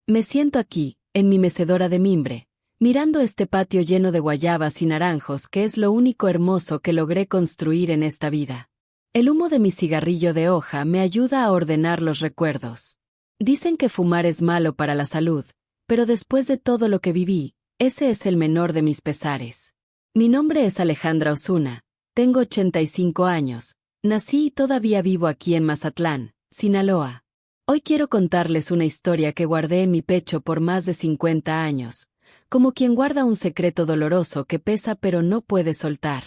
Me siento aquí, en mi mecedora de mimbre, mirando este patio lleno de guayabas y naranjos que es lo único hermoso que logré construir en esta vida. El humo de mi cigarrillo de hoja me ayuda a ordenar los recuerdos. Dicen que fumar es malo para la salud, pero después de todo lo que viví, ese es el menor de mis pesares. Mi nombre es Alejandra Osuna, tengo 85 años, nací y todavía vivo aquí en Mazatlán, Sinaloa. Hoy quiero contarles una historia que guardé en mi pecho por más de 50 años, como quien guarda un secreto doloroso que pesa pero no puede soltar.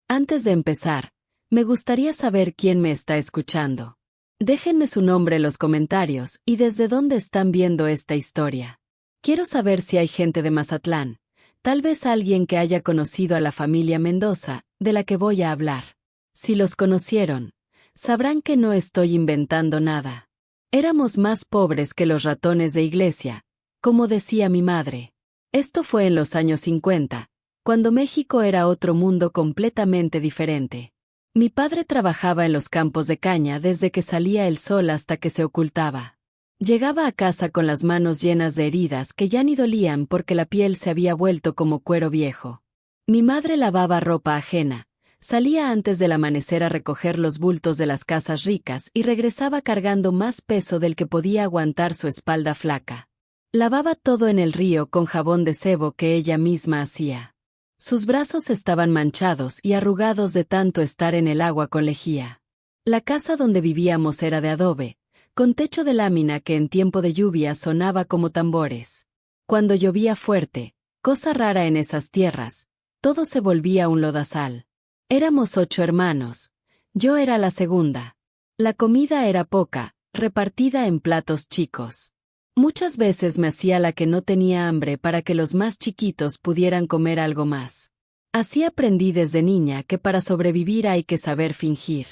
Antes de empezar, me gustaría saber quién me está escuchando. Déjenme su nombre en los comentarios y desde dónde están viendo esta historia. Quiero saber si hay gente de Mazatlán, tal vez alguien que haya conocido a la familia Mendoza, de la que voy a hablar. Si los conocieron, sabrán que no estoy inventando nada. Éramos más pobres que los ratones de iglesia, como decía mi madre. Esto fue en los años 50, cuando México era otro mundo completamente diferente. Mi padre trabajaba en los campos de caña desde que salía el sol hasta que se ocultaba. Llegaba a casa con las manos llenas de heridas que ya ni dolían porque la piel se había vuelto como cuero viejo. Mi madre lavaba ropa ajena, salía antes del amanecer a recoger los bultos de las casas ricas y regresaba cargando más peso del que podía aguantar su espalda flaca. Lavaba todo en el río con jabón de sebo que ella misma hacía. Sus brazos estaban manchados y arrugados de tanto estar en el agua con lejía. La casa donde vivíamos era de adobe, con techo de lámina que en tiempo de lluvia sonaba como tambores. Cuando llovía fuerte, cosa rara en esas tierras, todo se volvía un lodazal. Éramos 8 hermanos. Yo era la segunda. La comida era poca, repartida en platos chicos. Muchas veces me hacía la que no tenía hambre para que los más chiquitos pudieran comer algo más. Así aprendí desde niña que para sobrevivir hay que saber fingir.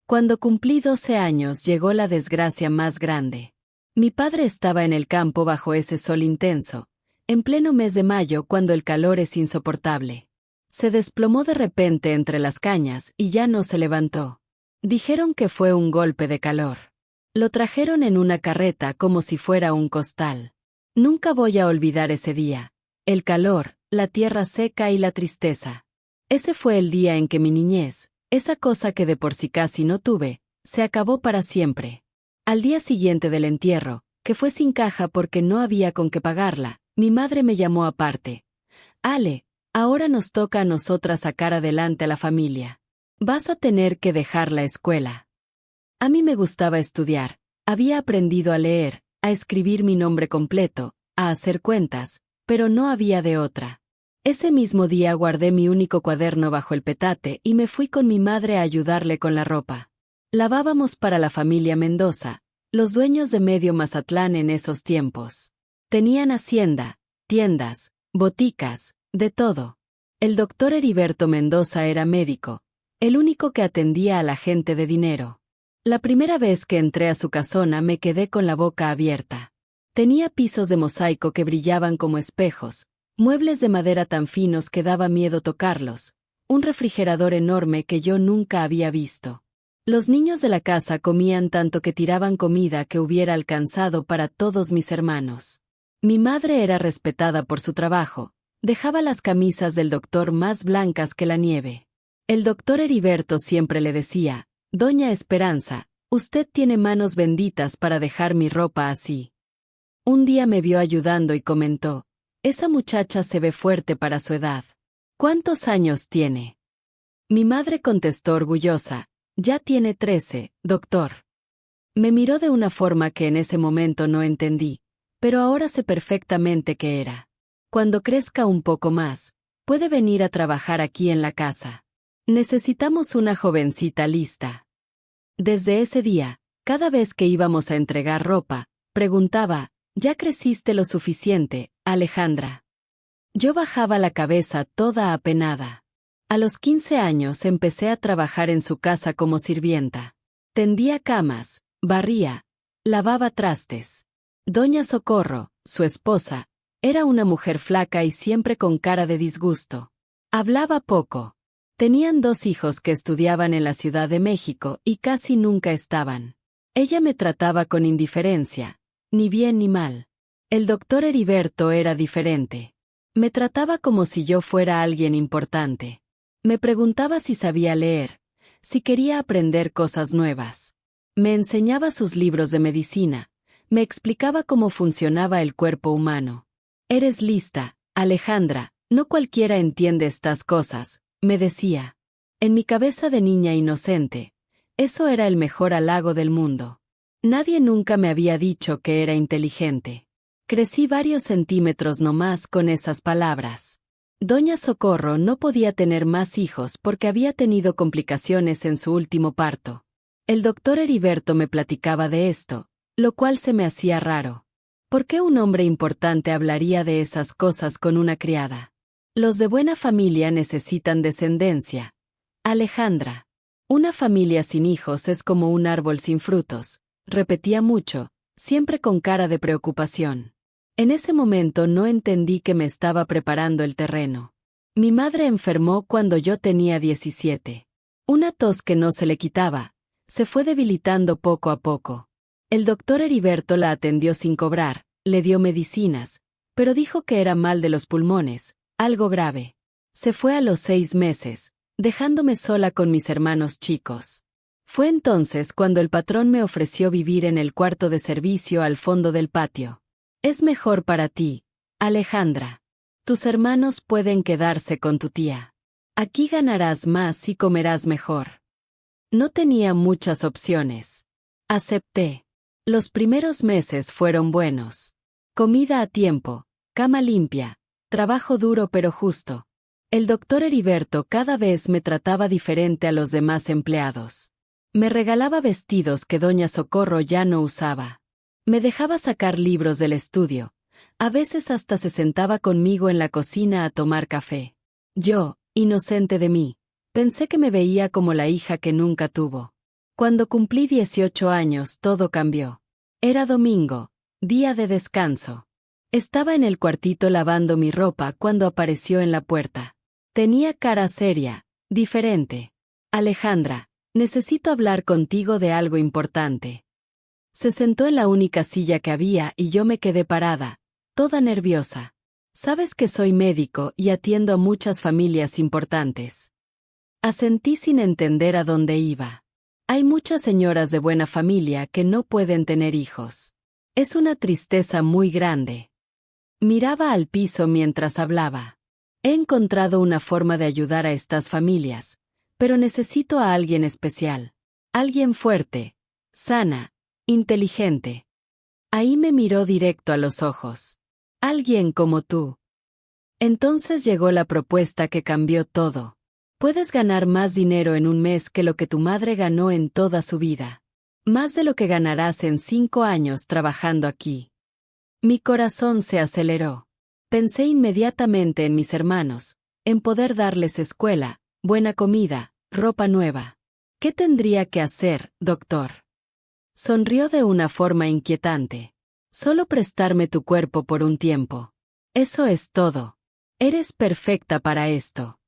Cuando cumplí 12 años llegó la desgracia más grande. Mi padre estaba en el campo bajo ese sol intenso, en pleno mes de mayo cuando el calor es insoportable. Se desplomó de repente entre las cañas y ya no se levantó. Dijeron que fue un golpe de calor. Lo trajeron en una carreta como si fuera un costal. Nunca voy a olvidar ese día. El calor, la tierra seca y la tristeza. Ese fue el día en que mi niñez, esa cosa que de por sí casi no tuve, se acabó para siempre. Al día siguiente del entierro, que fue sin caja porque no había con qué pagarla, mi madre me llamó aparte. Ale, ahora nos toca a nosotras sacar adelante a la familia. Vas a tener que dejar la escuela. A mí me gustaba estudiar, había aprendido a leer, a escribir mi nombre completo, a hacer cuentas, pero no había de otra. Ese mismo día guardé mi único cuaderno bajo el petate y me fui con mi madre a ayudarle con la ropa. Lavábamos para la familia Mendoza, los dueños de medio Mazatlán en esos tiempos. Tenían hacienda, tiendas, boticas, de todo. El doctor Heriberto Mendoza era médico, el único que atendía a la gente de dinero. La primera vez que entré a su casona me quedé con la boca abierta. Tenía pisos de mosaico que brillaban como espejos, muebles de madera tan finos que daba miedo tocarlos, un refrigerador enorme que yo nunca había visto. Los niños de la casa comían tanto que tiraban comida que hubiera alcanzado para todos mis hermanos. Mi madre era respetada por su trabajo, dejaba las camisas del doctor más blancas que la nieve. El doctor Heriberto siempre le decía: Doña Esperanza, usted tiene manos benditas para dejar mi ropa así. Un día me vio ayudando y comentó: esa muchacha se ve fuerte para su edad. ¿Cuántos años tiene? Mi madre contestó orgullosa: ya tiene 13, doctor. Me miró de una forma que en ese momento no entendí, pero ahora sé perfectamente qué era. Cuando crezca un poco más, puede venir a trabajar aquí en la casa. Necesitamos una jovencita lista. Desde ese día, cada vez que íbamos a entregar ropa, preguntaba: ¿ya creciste lo suficiente, Alejandra? Yo bajaba la cabeza toda apenada. A los 15 años empecé a trabajar en su casa como sirvienta. Tendía camas, barría, lavaba trastes. Doña Socorro, su esposa, era una mujer flaca y siempre con cara de disgusto. Hablaba poco. Tenían 2 hijos que estudiaban en la Ciudad de México y casi nunca estaban. Ella me trataba con indiferencia, ni bien ni mal. El doctor Heriberto era diferente. Me trataba como si yo fuera alguien importante. Me preguntaba si sabía leer, si quería aprender cosas nuevas. Me enseñaba sus libros de medicina, me explicaba cómo funcionaba el cuerpo humano. Eres lista, Alejandra, no cualquiera entiende estas cosas, me decía. En mi cabeza de niña inocente, eso era el mejor halago del mundo. Nadie nunca me había dicho que era inteligente. Crecí varios centímetros nomás con esas palabras. Doña Socorro no podía tener más hijos porque había tenido complicaciones en su último parto. El doctor Heriberto me platicaba de esto, lo cual se me hacía raro. ¿Por qué un hombre importante hablaría de esas cosas con una criada? Los de buena familia necesitan descendencia. Alejandra. Una familia sin hijos es como un árbol sin frutos, repetía mucho, siempre con cara de preocupación. En ese momento no entendí que me estaba preparando el terreno. Mi madre enfermó cuando yo tenía 17. Una tos que no se le quitaba, se fue debilitando poco a poco. El doctor Heriberto la atendió sin cobrar, le dio medicinas, pero dijo que era mal de los pulmones, algo grave. Se fue a los 6 meses, dejándome sola con mis hermanos chicos. Fue entonces cuando el patrón me ofreció vivir en el cuarto de servicio al fondo del patio. Es mejor para ti, Alejandra. Tus hermanos pueden quedarse con tu tía. Aquí ganarás más y comerás mejor. No tenía muchas opciones. Acepté. Los primeros meses fueron buenos. Comida a tiempo, cama limpia, trabajo duro pero justo. El doctor Heriberto cada vez me trataba diferente a los demás empleados. Me regalaba vestidos que doña Socorro ya no usaba. Me dejaba sacar libros del estudio. A veces hasta se sentaba conmigo en la cocina a tomar café. Yo, inocente de mí, pensé que me veía como la hija que nunca tuvo. Cuando cumplí 18 años todo cambió. Era domingo, día de descanso. Estaba en el cuartito lavando mi ropa cuando apareció en la puerta. Tenía cara seria, diferente. Alejandra, necesito hablar contigo de algo importante. Se sentó en la única silla que había y yo me quedé parada, toda nerviosa. Sabes que soy médico y atiendo a muchas familias importantes. Asentí sin entender a dónde iba. Hay muchas señoras de buena familia que no pueden tener hijos. Es una tristeza muy grande. Miraba al piso mientras hablaba. He encontrado una forma de ayudar a estas familias, pero necesito a alguien especial. Alguien fuerte, sana, inteligente. Ahí me miró directo a los ojos. Alguien como tú. Entonces llegó la propuesta que cambió todo. Puedes ganar más dinero en un mes que lo que tu madre ganó en toda su vida. Más de lo que ganarás en 5 años trabajando aquí. Mi corazón se aceleró. Pensé inmediatamente en mis hermanos, en poder darles escuela, buena comida, ropa nueva. ¿Qué tendría que hacer, doctor? Sonrió de una forma inquietante. Solo prestarme tu cuerpo por un tiempo. Eso es todo. Eres perfecta para esto.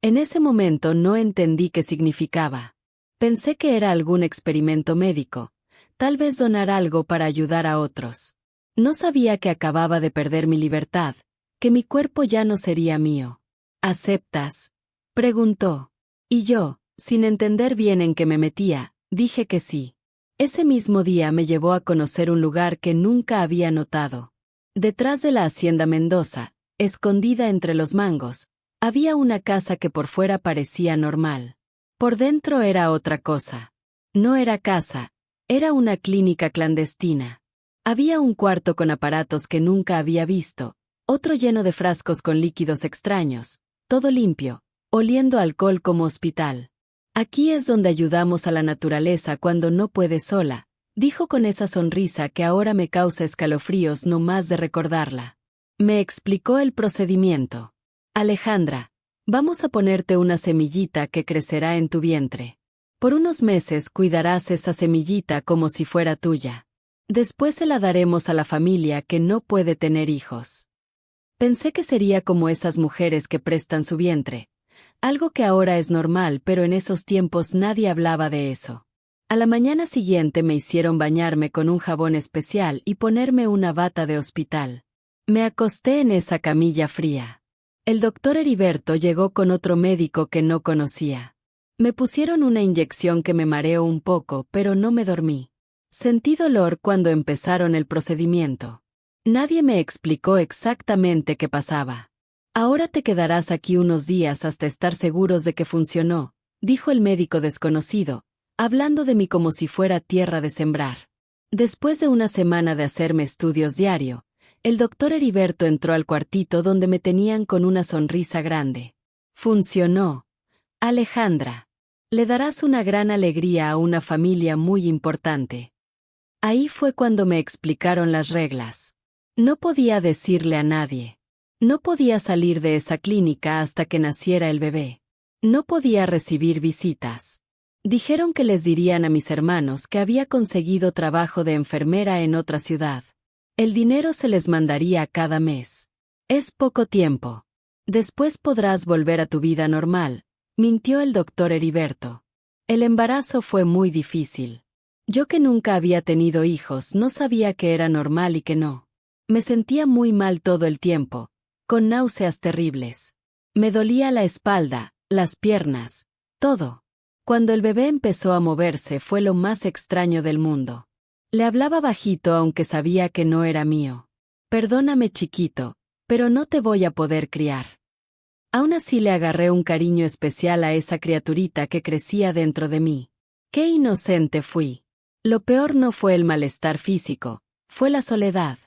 En ese momento no entendí qué significaba. Pensé que era algún experimento médico, tal vez donar algo para ayudar a otros. No sabía que acababa de perder mi libertad, que mi cuerpo ya no sería mío. ¿Aceptas?, preguntó. Y yo, sin entender bien en qué me metía, dije que sí. Ese mismo día me llevó a conocer un lugar que nunca había notado. Detrás de la hacienda Mendoza, escondida entre los mangos, había una casa que por fuera parecía normal. Por dentro era otra cosa. No era casa, era una clínica clandestina. Había un cuarto con aparatos que nunca había visto, otro lleno de frascos con líquidos extraños, todo limpio, oliendo a alcohol como hospital. Aquí es donde ayudamos a la naturaleza cuando no puede sola, dijo con esa sonrisa que ahora me causa escalofríos no más de recordarla. Me explicó el procedimiento. Alejandra, vamos a ponerte una semillita que crecerá en tu vientre. Por unos meses cuidarás esa semillita como si fuera tuya. Después se la daremos a la familia que no puede tener hijos. Pensé que sería como esas mujeres que prestan su vientre. Algo que ahora es normal, pero en esos tiempos nadie hablaba de eso. A la mañana siguiente me hicieron bañarme con un jabón especial y ponerme una bata de hospital. Me acosté en esa camilla fría. El doctor Heriberto llegó con otro médico que no conocía. Me pusieron una inyección que me mareó un poco, pero no me dormí. Sentí dolor cuando empezaron el procedimiento. Nadie me explicó exactamente qué pasaba. Ahora te quedarás aquí unos días hasta estar seguros de que funcionó, dijo el médico desconocido, hablando de mí como si fuera tierra de sembrar. Después de una semana de hacerme estudios diario, el doctor Heriberto entró al cuartito donde me tenían con una sonrisa grande. Funcionó. Alejandra. Le darás una gran alegría a una familia muy importante. Ahí fue cuando me explicaron las reglas. No podía decirle a nadie. No podía salir de esa clínica hasta que naciera el bebé. No podía recibir visitas. Dijeron que les dirían a mis hermanos que había conseguido trabajo de enfermera en otra ciudad. El dinero se les mandaría cada mes. Es poco tiempo. Después podrás volver a tu vida normal, mintió el doctor Heriberto. El embarazo fue muy difícil. Yo que nunca había tenido hijos no sabía que era normal y que no. Me sentía muy mal todo el tiempo, con náuseas terribles. Me dolía la espalda, las piernas, todo. Cuando el bebé empezó a moverse fue lo más extraño del mundo. Le hablaba bajito aunque sabía que no era mío. Perdóname chiquito, pero no te voy a poder criar. Aún así le agarré un cariño especial a esa criaturita que crecía dentro de mí. ¡Qué inocente fui! Lo peor no fue el malestar físico, fue la soledad.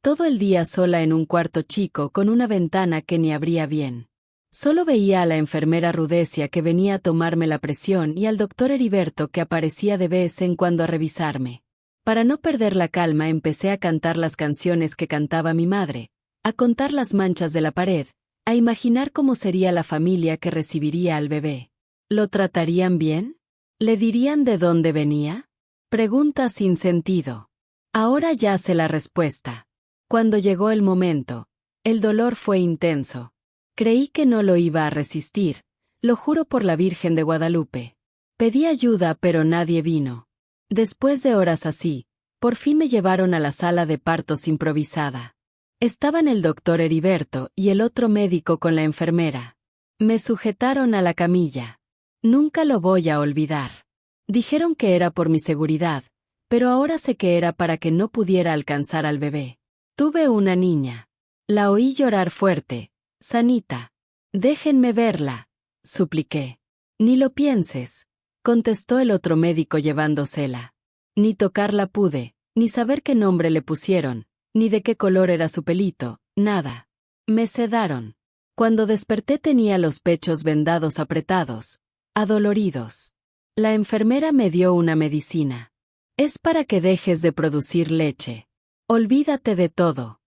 Todo el día sola en un cuarto chico con una ventana que ni abría bien. Solo veía a la enfermera Rudecia que venía a tomarme la presión y al doctor Heriberto que aparecía de vez en cuando a revisarme. Para no perder la calma empecé a cantar las canciones que cantaba mi madre, a contar las manchas de la pared, a imaginar cómo sería la familia que recibiría al bebé. ¿Lo tratarían bien? ¿Le dirían de dónde venía? Pregunta sin sentido. Ahora ya sé la respuesta. Cuando llegó el momento, el dolor fue intenso. Creí que no lo iba a resistir, lo juro por la Virgen de Guadalupe. Pedí ayuda pero nadie vino. Después de horas así, por fin me llevaron a la sala de partos improvisada. Estaban el doctor Heriberto y el otro médico con la enfermera. Me sujetaron a la camilla. Nunca lo voy a olvidar. Dijeron que era por mi seguridad, pero ahora sé que era para que no pudiera alcanzar al bebé. Tuve una niña. La oí llorar fuerte. Sanita. Déjenme verla, supliqué. Ni lo pienses, contestó el otro médico llevándosela. Ni tocarla pude, ni saber qué nombre le pusieron, ni de qué color era su pelito, nada. Me sedaron. Cuando desperté tenía los pechos vendados apretados, adoloridos. La enfermera me dio una medicina. Es para que dejes de producir leche. Olvídate de todo.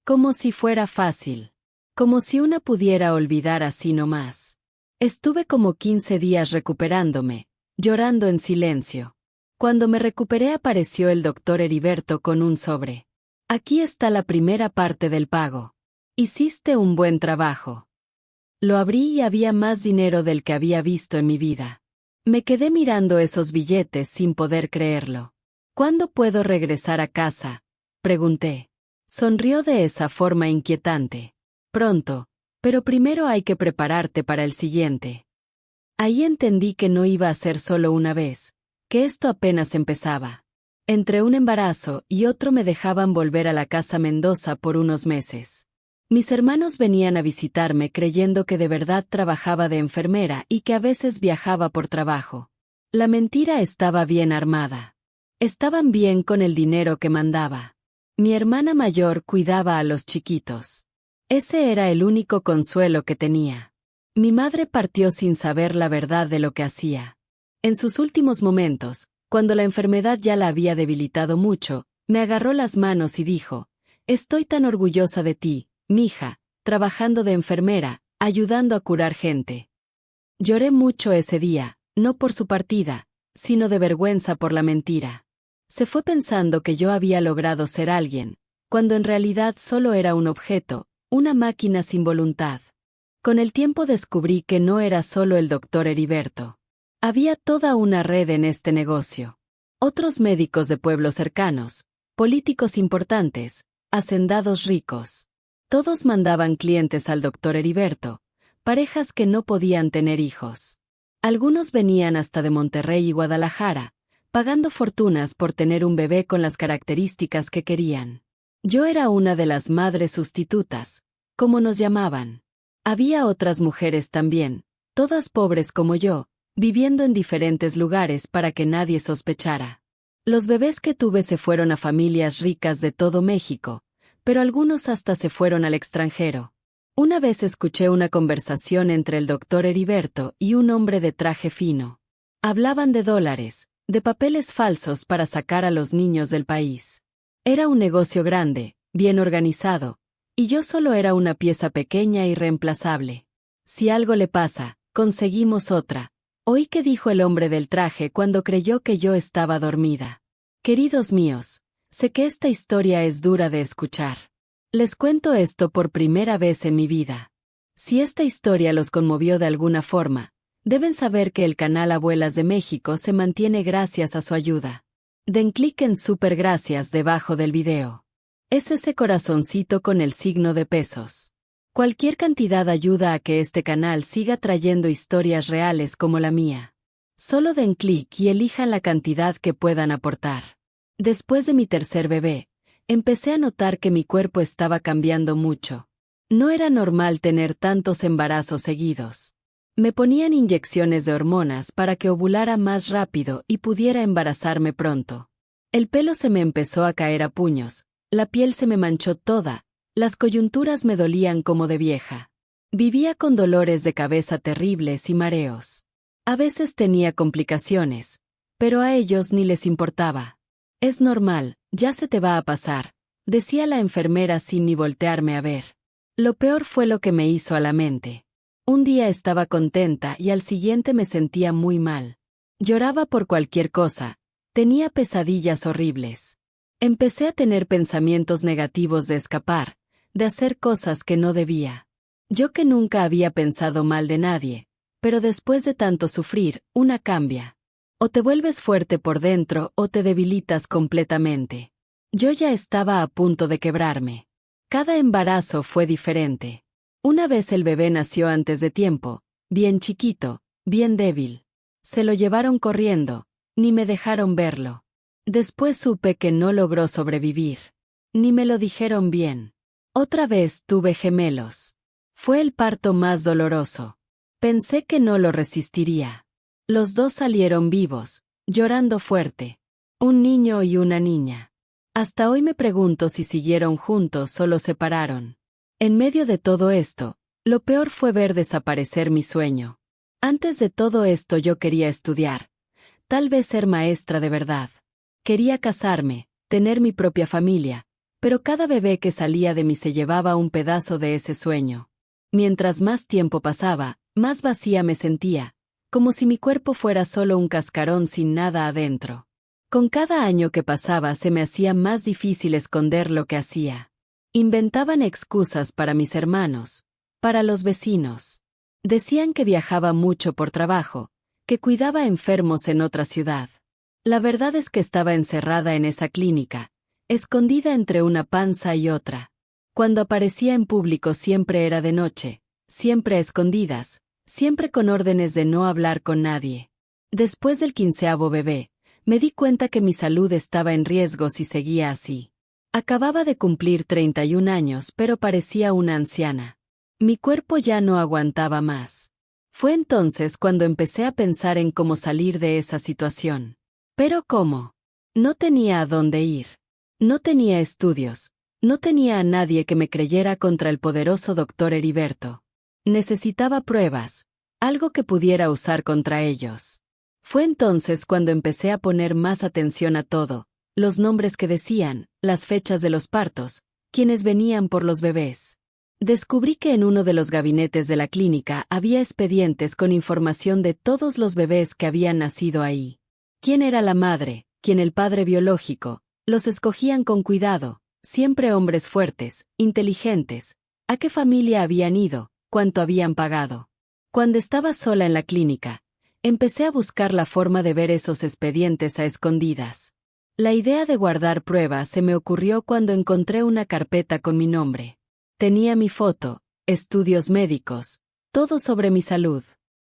Como si fuera fácil. Como si una pudiera olvidar así nomás. Estuve como 15 días recuperándome, llorando en silencio. Cuando me recuperé apareció el doctor Heriberto con un sobre. Aquí está la primera parte del pago. Hiciste un buen trabajo. Lo abrí y había más dinero del que había visto en mi vida. Me quedé mirando esos billetes sin poder creerlo. ¿Cuándo puedo regresar a casa?, pregunté. Sonrió de esa forma inquietante. Pronto, pero primero hay que prepararte para el siguiente. Ahí entendí que no iba a ser solo una vez, que esto apenas empezaba. Entre un embarazo y otro me dejaban volver a la casa Mendoza por unos meses. Mis hermanos venían a visitarme creyendo que de verdad trabajaba de enfermera y que a veces viajaba por trabajo. La mentira estaba bien armada. Estaban bien con el dinero que mandaba. Mi hermana mayor cuidaba a los chiquitos. Ese era el único consuelo que tenía. Mi madre partió sin saber la verdad de lo que hacía. En sus últimos momentos, cuando la enfermedad ya la había debilitado mucho, me agarró las manos y dijo: «Estoy tan orgullosa de ti, mija, trabajando de enfermera, ayudando a curar gente». Lloré mucho ese día, no por su partida, sino de vergüenza por la mentira. Se fue pensando que yo había logrado ser alguien, cuando en realidad solo era un objeto, una máquina sin voluntad. Con el tiempo descubrí que no era solo el doctor Heriberto. Había toda una red en este negocio. Otros médicos de pueblos cercanos, políticos importantes, hacendados ricos. Todos mandaban clientes al doctor Heriberto, parejas que no podían tener hijos. Algunos venían hasta de Monterrey y Guadalajara, pagando fortunas por tener un bebé con las características que querían. Yo era una de las madres sustitutas, como nos llamaban. Había otras mujeres también, todas pobres como yo, viviendo en diferentes lugares para que nadie sospechara. Los bebés que tuve se fueron a familias ricas de todo México, pero algunos hasta se fueron al extranjero. Una vez escuché una conversación entre el doctor Heriberto y un hombre de traje fino. Hablaban de dólares, de papeles falsos para sacar a los niños del país. Era un negocio grande, bien organizado, y yo solo era una pieza pequeña y reemplazable. Si algo le pasa, conseguimos otra. Oí que dijo el hombre del traje cuando creyó que yo estaba dormida. Queridos míos, sé que esta historia es dura de escuchar. Les cuento esto por primera vez en mi vida. Si esta historia los conmovió de alguna forma, deben saber que el canal Abuelas de México se mantiene gracias a su ayuda. Den clic en Super Gracias debajo del video. Es ese corazoncito con el signo de pesos. Cualquier cantidad ayuda a que este canal siga trayendo historias reales como la mía. Solo den clic y elijan la cantidad que puedan aportar. Después de mi tercer bebé, empecé a notar que mi cuerpo estaba cambiando mucho. No era normal tener tantos embarazos seguidos. Me ponían inyecciones de hormonas para que ovulara más rápido y pudiera embarazarme pronto. El pelo se me empezó a caer a puños, la piel se me manchó toda, las coyunturas me dolían como de vieja. Vivía con dolores de cabeza terribles y mareos. A veces tenía complicaciones, pero a ellos ni les importaba. Es normal, ya se te va a pasar, decía la enfermera sin ni voltearme a ver. Lo peor fue lo que me hizo a la mente. Un día estaba contenta y al siguiente me sentía muy mal. Lloraba por cualquier cosa, tenía pesadillas horribles. Empecé a tener pensamientos negativos de escapar, de hacer cosas que no debía. Yo que nunca había pensado mal de nadie, pero después de tanto sufrir, una cambia. O te vuelves fuerte por dentro o te debilitas completamente. Yo ya estaba a punto de quebrarme. Cada embarazo fue diferente. Una vez el bebé nació antes de tiempo, bien chiquito, bien débil. Se lo llevaron corriendo, ni me dejaron verlo. Después supe que no logró sobrevivir. Ni me lo dijeron bien. Otra vez tuve gemelos. Fue el parto más doloroso. Pensé que no lo resistiría. Los dos salieron vivos, llorando fuerte. Un niño y una niña. Hasta hoy me pregunto si siguieron juntos o los separaron. En medio de todo esto, lo peor fue ver desaparecer mi sueño. Antes de todo esto yo quería estudiar. Tal vez ser maestra de verdad. Quería casarme, tener mi propia familia. Pero cada bebé que salía de mí se llevaba un pedazo de ese sueño. Mientras más tiempo pasaba, más vacía me sentía, como si mi cuerpo fuera solo un cascarón sin nada adentro. Con cada año que pasaba se me hacía más difícil esconder lo que hacía. Inventaban excusas para mis hermanos, para los vecinos. Decían que viajaba mucho por trabajo, que cuidaba enfermos en otra ciudad. La verdad es que estaba encerrada en esa clínica, escondida entre una panza y otra. Cuando aparecía en público siempre era de noche, siempre a escondidas, siempre con órdenes de no hablar con nadie. Después del 15º bebé, me di cuenta que mi salud estaba en riesgo si seguía así. Acababa de cumplir 31 años, pero parecía una anciana. Mi cuerpo ya no aguantaba más. Fue entonces cuando empecé a pensar en cómo salir de esa situación. ¿Pero cómo? No tenía a dónde ir. No tenía estudios. No tenía a nadie que me creyera contra el poderoso doctor Heriberto. Necesitaba pruebas, algo que pudiera usar contra ellos. Fue entonces cuando empecé a poner más atención a todo, los nombres que decían, las fechas de los partos, quienes venían por los bebés. Descubrí que en uno de los gabinetes de la clínica había expedientes con información de todos los bebés que habían nacido ahí. ¿Quién era la madre? ¿Quién el padre biológico? Los escogían con cuidado, siempre hombres fuertes, inteligentes. ¿A qué familia habían ido? ¿Cuánto habían pagado? Cuando estaba sola en la clínica, Empecé a buscar la forma de ver esos expedientes a escondidas. La idea de guardar pruebas se me ocurrió cuando encontré una carpeta con mi nombre. Tenía mi foto, estudios médicos, todo sobre mi salud.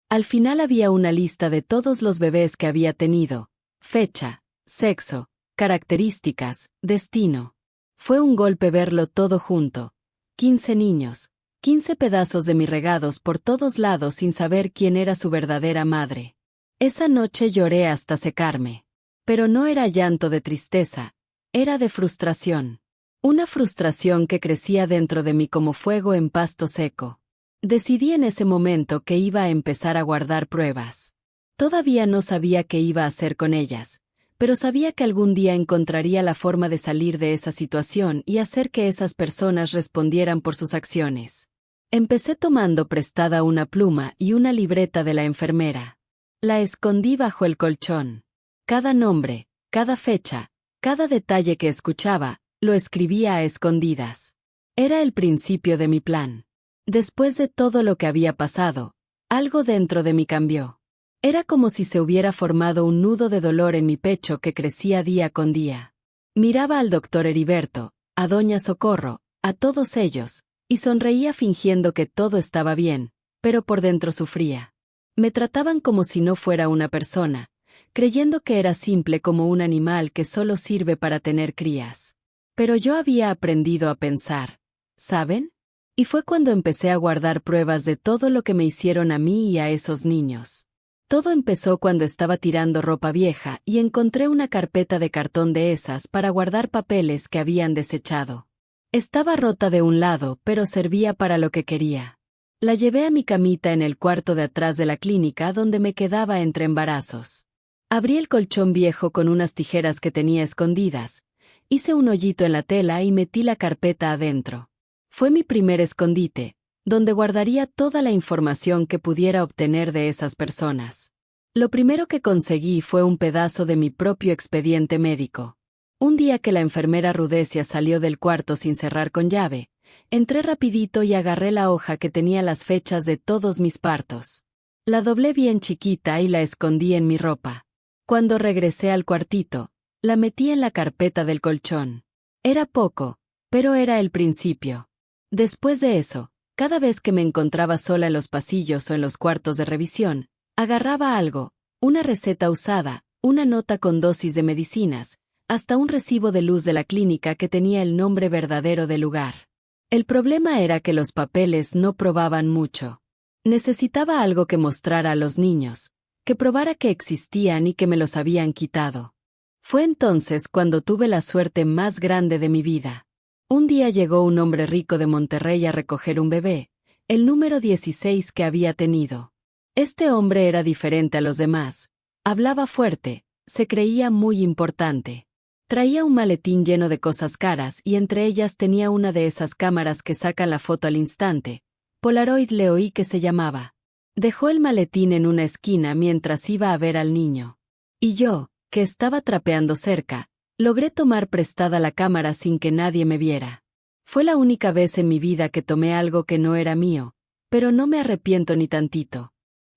Al final había una lista de todos los bebés que había tenido, fecha, sexo, características, destino. Fue un golpe verlo todo junto. 15 niños, 15 pedazos de mis regados por todos lados sin saber quién era su verdadera madre. Esa noche lloré hasta secarme. Pero no era llanto de tristeza, era de frustración. Una frustración que crecía dentro de mí como fuego en pasto seco. Decidí en ese momento que iba a empezar a guardar pruebas. Todavía no sabía qué iba a hacer con ellas, pero sabía que algún día encontraría la forma de salir de esa situación y hacer que esas personas respondieran por sus acciones. Empecé tomando prestada una pluma y una libreta de la enfermera. La escondí bajo el colchón. Cada nombre, cada fecha, cada detalle que escuchaba, lo escribía a escondidas. Era el principio de mi plan. Después de todo lo que había pasado, algo dentro de mí cambió. Era como si se hubiera formado un nudo de dolor en mi pecho que crecía día con día. Miraba al doctor Heriberto, a doña Socorro, a todos ellos, y sonreía fingiendo que todo estaba bien, pero por dentro sufría. Me trataban como si no fuera una persona, creyendo que era simple como un animal que solo sirve para tener crías. Pero yo había aprendido a pensar, ¿saben? Y fue cuando empecé a guardar pruebas de todo lo que me hicieron a mí y a esos niños. Todo empezó cuando estaba tirando ropa vieja y encontré una carpeta de cartón de esas para guardar papeles que habían desechado. Estaba rota de un lado, pero servía para lo que quería. La llevé a mi camita en el cuarto de atrás de la clínica donde me quedaba entre embarazos. Abrí el colchón viejo con unas tijeras que tenía escondidas, hice un hoyito en la tela y metí la carpeta adentro. Fue mi primer escondite, donde guardaría toda la información que pudiera obtener de esas personas. Lo primero que conseguí fue un pedazo de mi propio expediente médico. Un día que la enfermera Rudesia salió del cuarto sin cerrar con llave, entré rapidito y agarré la hoja que tenía las fechas de todos mis partos. La doblé bien chiquita y la escondí en mi ropa. Cuando regresé al cuartito, la metí en la carpeta del colchón. Era poco, pero era el principio. Después de eso, cada vez que me encontraba sola en los pasillos o en los cuartos de revisión, agarraba algo, una receta usada, una nota con dosis de medicinas, hasta un recibo de luz de la clínica que tenía el nombre verdadero del lugar. El problema era que los papeles no probaban mucho. Necesitaba algo que mostrara a los niños, que probara que existían y que me los habían quitado. Fue entonces cuando tuve la suerte más grande de mi vida. Un día llegó un hombre rico de Monterrey a recoger un bebé, el número 16 que había tenido. Este hombre era diferente a los demás, hablaba fuerte, se creía muy importante. Traía un maletín lleno de cosas caras y entre ellas tenía una de esas cámaras que sacan la foto al instante. Polaroid le oí que se llamaba. Dejó el maletín en una esquina mientras iba a ver al niño. Y yo, que estaba trapeando cerca, logré tomar prestada la cámara sin que nadie me viera. Fue la única vez en mi vida que tomé algo que no era mío, pero no me arrepiento ni tantito.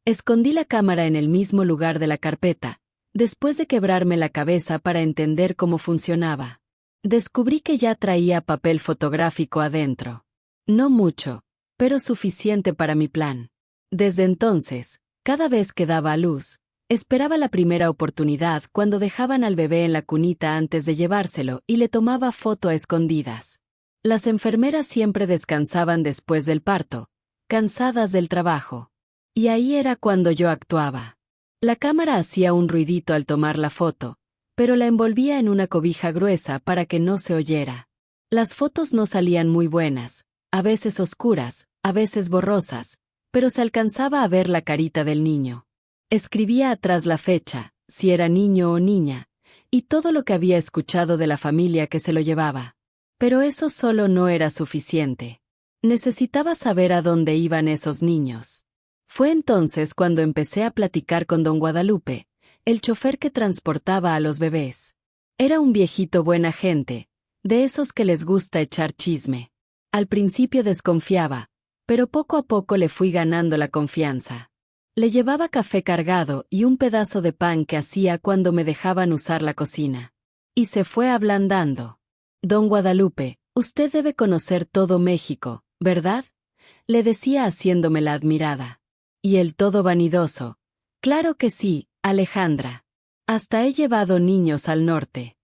Escondí la cámara en el mismo lugar de la carpeta, después de quebrarme la cabeza para entender cómo funcionaba. Descubrí que ya traía papel fotográfico adentro. No mucho, pero suficiente para mi plan. Desde entonces, cada vez que daba a luz, esperaba la primera oportunidad cuando dejaban al bebé en la cunita antes de llevárselo y le tomaba foto a escondidas. Las enfermeras siempre descansaban después del parto, cansadas del trabajo. Y ahí era cuando yo actuaba. La cámara hacía un ruidito al tomar la foto, pero la envolvía en una cobija gruesa para que no se oyera. Las fotos no salían muy buenas, a veces oscuras, a veces borrosas, pero se alcanzaba a ver la carita del niño. Escribía atrás la fecha, si era niño o niña, y todo lo que había escuchado de la familia que se lo llevaba. Pero eso solo no era suficiente. Necesitaba saber a dónde iban esos niños. Fue entonces cuando empecé a platicar con don Guadalupe, el chofer que transportaba a los bebés. Era un viejito buena gente, de esos que les gusta echar chisme. Al principio desconfiaba, pero poco a poco le fui ganando la confianza. Le llevaba café cargado y un pedazo de pan que hacía cuando me dejaban usar la cocina. Y se fue ablandando. Don Guadalupe, usted debe conocer todo México, ¿verdad? Le decía haciéndome la admirada. Y él todo vanidoso. Claro que sí, Alejandra. Hasta he llevado niños al norte.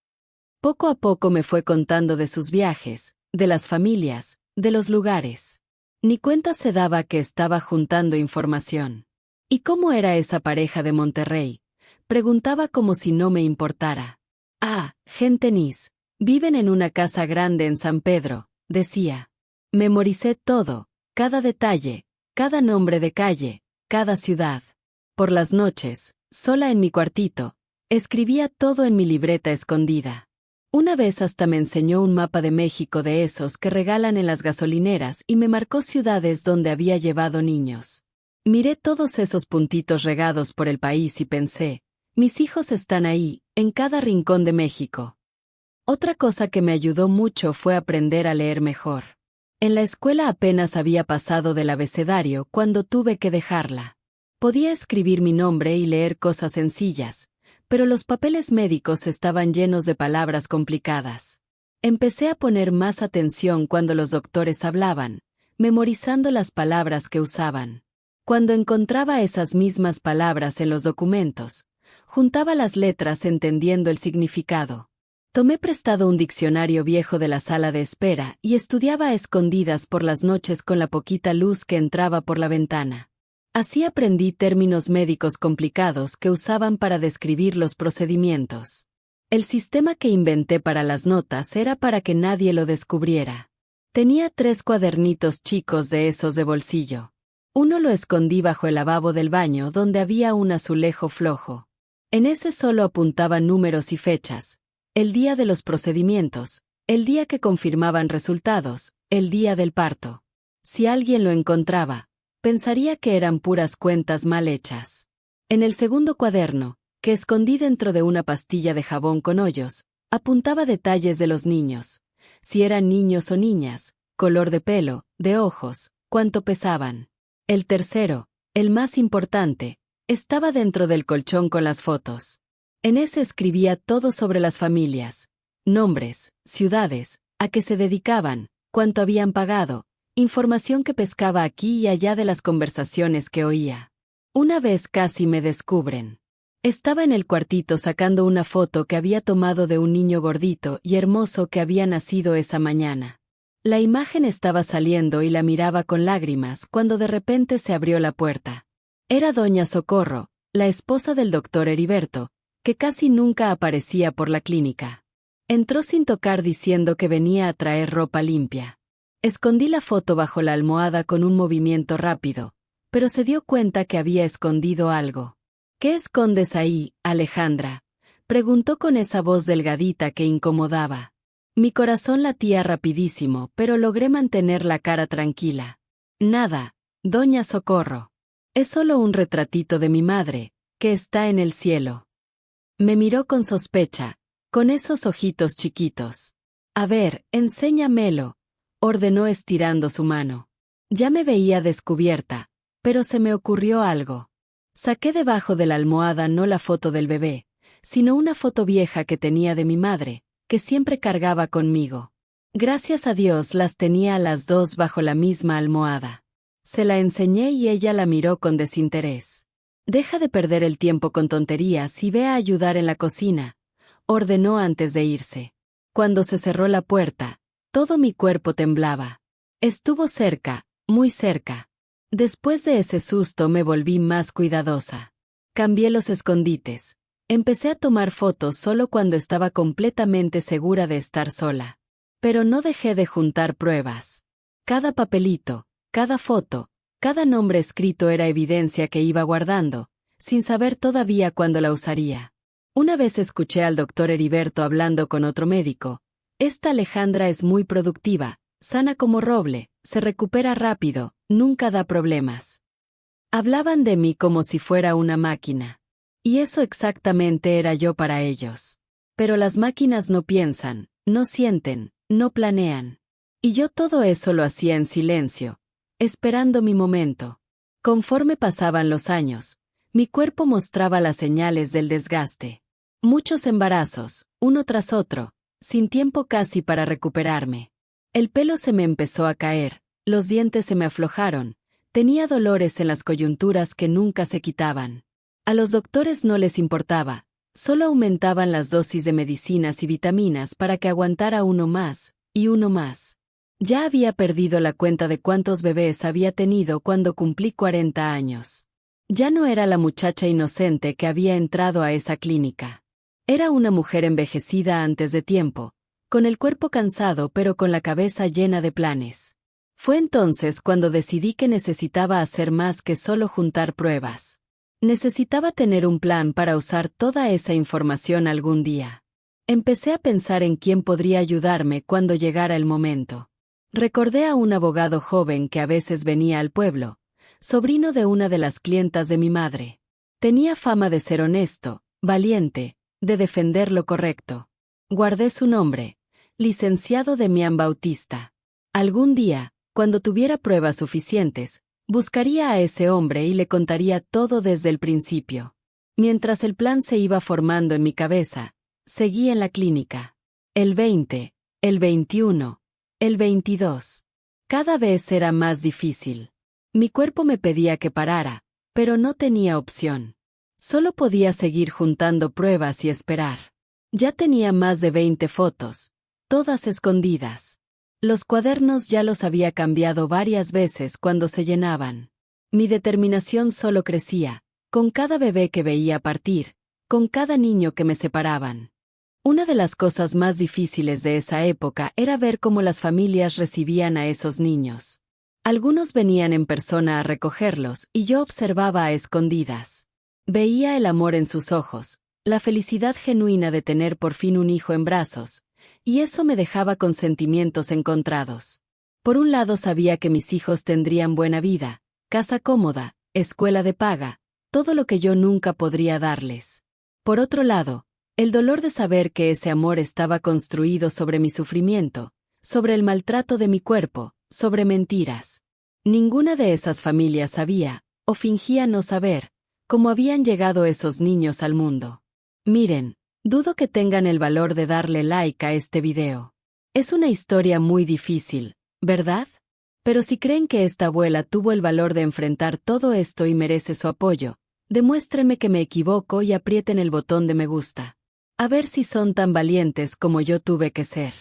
Poco a poco me fue contando de sus viajes, de las familias, de los lugares. Ni cuenta se daba que estaba juntando información. ¿Y cómo era esa pareja de Monterrey? Preguntaba como si no me importara. Ah, gente nice. Viven en una casa grande en San Pedro, decía. Memoricé todo, cada detalle, cada nombre de calle, cada ciudad. Por las noches, sola en mi cuartito, escribía todo en mi libreta escondida. Una vez hasta me enseñó un mapa de México de esos que regalan en las gasolineras y me marcó ciudades donde había llevado niños. Miré todos esos puntitos regados por el país y pensé, mis hijos están ahí, en cada rincón de México. Otra cosa que me ayudó mucho fue aprender a leer mejor. En la escuela apenas había pasado del abecedario cuando tuve que dejarla. Podía escribir mi nombre y leer cosas sencillas, pero los papeles médicos estaban llenos de palabras complicadas. Empecé a poner más atención cuando los doctores hablaban, memorizando las palabras que usaban. Cuando encontraba esas mismas palabras en los documentos, juntaba las letras entendiendo el significado. Tomé prestado un diccionario viejo de la sala de espera y estudiaba a escondidas por las noches con la poquita luz que entraba por la ventana. Así aprendí términos médicos complicados que usaban para describir los procedimientos. El sistema que inventé para las notas era para que nadie lo descubriera. Tenía 3 cuadernitos chicos de esos de bolsillo. Uno lo escondí bajo el lavabo del baño donde había un azulejo flojo. En ese solo apuntaba números y fechas, el día de los procedimientos, el día que confirmaban resultados, el día del parto. Si alguien lo encontraba, pensaría que eran puras cuentas mal hechas. En el segundo cuaderno, que escondí dentro de una pastilla de jabón con hoyos, apuntaba detalles de los niños, si eran niños o niñas, color de pelo, de ojos, cuánto pesaban. El tercero, el más importante, estaba dentro del colchón con las fotos. En ese escribía todo sobre las familias, nombres, ciudades, a qué se dedicaban, cuánto habían pagado, información que pescaba aquí y allá de las conversaciones que oía. Una vez casi me descubren. Estaba en el cuartito sacando una foto que había tomado de un niño gordito y hermoso que había nacido esa mañana. La imagen estaba saliendo y la miraba con lágrimas cuando de repente se abrió la puerta. Era doña Socorro, la esposa del doctor Heriberto, que casi nunca aparecía por la clínica. Entró sin tocar diciendo que venía a traer ropa limpia. Escondí la foto bajo la almohada con un movimiento rápido, pero se dio cuenta que había escondido algo. ¿Qué escondes ahí, Alejandra?, preguntó con esa voz delgadita que incomodaba. Mi corazón latía rapidísimo, pero logré mantener la cara tranquila. Nada, doña Socorro. Es solo un retratito de mi madre, que está en el cielo. Me miró con sospecha, con esos ojitos chiquitos. A ver, enséñamelo, ordenó estirando su mano. Ya me veía descubierta, pero se me ocurrió algo. Saqué debajo de la almohada no la foto del bebé, sino una foto vieja que tenía de mi madre, que siempre cargaba conmigo. Gracias a Dios las tenía a las 2 bajo la misma almohada. Se la enseñé y ella la miró con desinterés. Deja de perder el tiempo con tonterías y ve a ayudar en la cocina, ordenó antes de irse. Cuando se cerró la puerta, todo mi cuerpo temblaba. Estuvo cerca, muy cerca. Después de ese susto me volví más cuidadosa. Cambié los escondites. Empecé a tomar fotos solo cuando estaba completamente segura de estar sola. Pero no dejé de juntar pruebas. Cada papelito, cada foto, cada nombre escrito era evidencia que iba guardando, sin saber todavía cuándo la usaría. Una vez escuché al doctor Heriberto hablando con otro médico. Esta Alejandra es muy productiva, sana como roble, se recupera rápido, nunca da problemas. Hablaban de mí como si fuera una máquina. Y eso exactamente era yo para ellos. Pero las máquinas no piensan, no sienten, no planean. Y yo todo eso lo hacía en silencio, esperando mi momento. Conforme pasaban los años, mi cuerpo mostraba las señales del desgaste. Muchos embarazos, uno tras otro, sin tiempo casi para recuperarme. El pelo se me empezó a caer, los dientes se me aflojaron, tenía dolores en las coyunturas que nunca se quitaban. A los doctores no les importaba, solo aumentaban las dosis de medicinas y vitaminas para que aguantara uno más, y uno más. Ya había perdido la cuenta de cuántos bebés había tenido cuando cumplí 40 años. Ya no era la muchacha inocente que había entrado a esa clínica. Era una mujer envejecida antes de tiempo, con el cuerpo cansado pero con la cabeza llena de planes. Fue entonces cuando decidí que necesitaba hacer más que solo juntar pruebas. Necesitaba tener un plan para usar toda esa información algún día. Empecé a pensar en quién podría ayudarme cuando llegara el momento. Recordé a un abogado joven que a veces venía al pueblo, sobrino de una de las clientas de mi madre. Tenía fama de ser honesto, valiente, de defender lo correcto. Guardé su nombre, licenciado Demián Bautista. Algún día, cuando tuviera pruebas suficientes, buscaría a ese hombre y le contaría todo desde el principio. Mientras el plan se iba formando en mi cabeza, seguí en la clínica. El 20, el 21, el 22. Cada vez era más difícil. Mi cuerpo me pedía que parara, pero no tenía opción. Solo podía seguir juntando pruebas y esperar. Ya tenía más de 20 fotos, todas escondidas. Los cuadernos ya los había cambiado varias veces cuando se llenaban. Mi determinación solo crecía, con cada bebé que veía partir, con cada niño que me separaban. Una de las cosas más difíciles de esa época era ver cómo las familias recibían a esos niños. Algunos venían en persona a recogerlos y yo observaba a escondidas. Veía el amor en sus ojos, la felicidad genuina de tener por fin un hijo en brazos, y eso me dejaba con sentimientos encontrados. Por un lado sabía que mis hijos tendrían buena vida, casa cómoda, escuela de paga, todo lo que yo nunca podría darles. Por otro lado, el dolor de saber que ese amor estaba construido sobre mi sufrimiento, sobre el maltrato de mi cuerpo, sobre mentiras. Ninguna de esas familias sabía, o fingía no saber, cómo habían llegado esos niños al mundo. Miren, dudo que tengan el valor de darle like a este video. Es una historia muy difícil, ¿verdad? Pero si creen que esta abuela tuvo el valor de enfrentar todo esto y merece su apoyo, demuéstrenme que me equivoco y aprieten el botón de me gusta. A ver si son tan valientes como yo tuve que ser.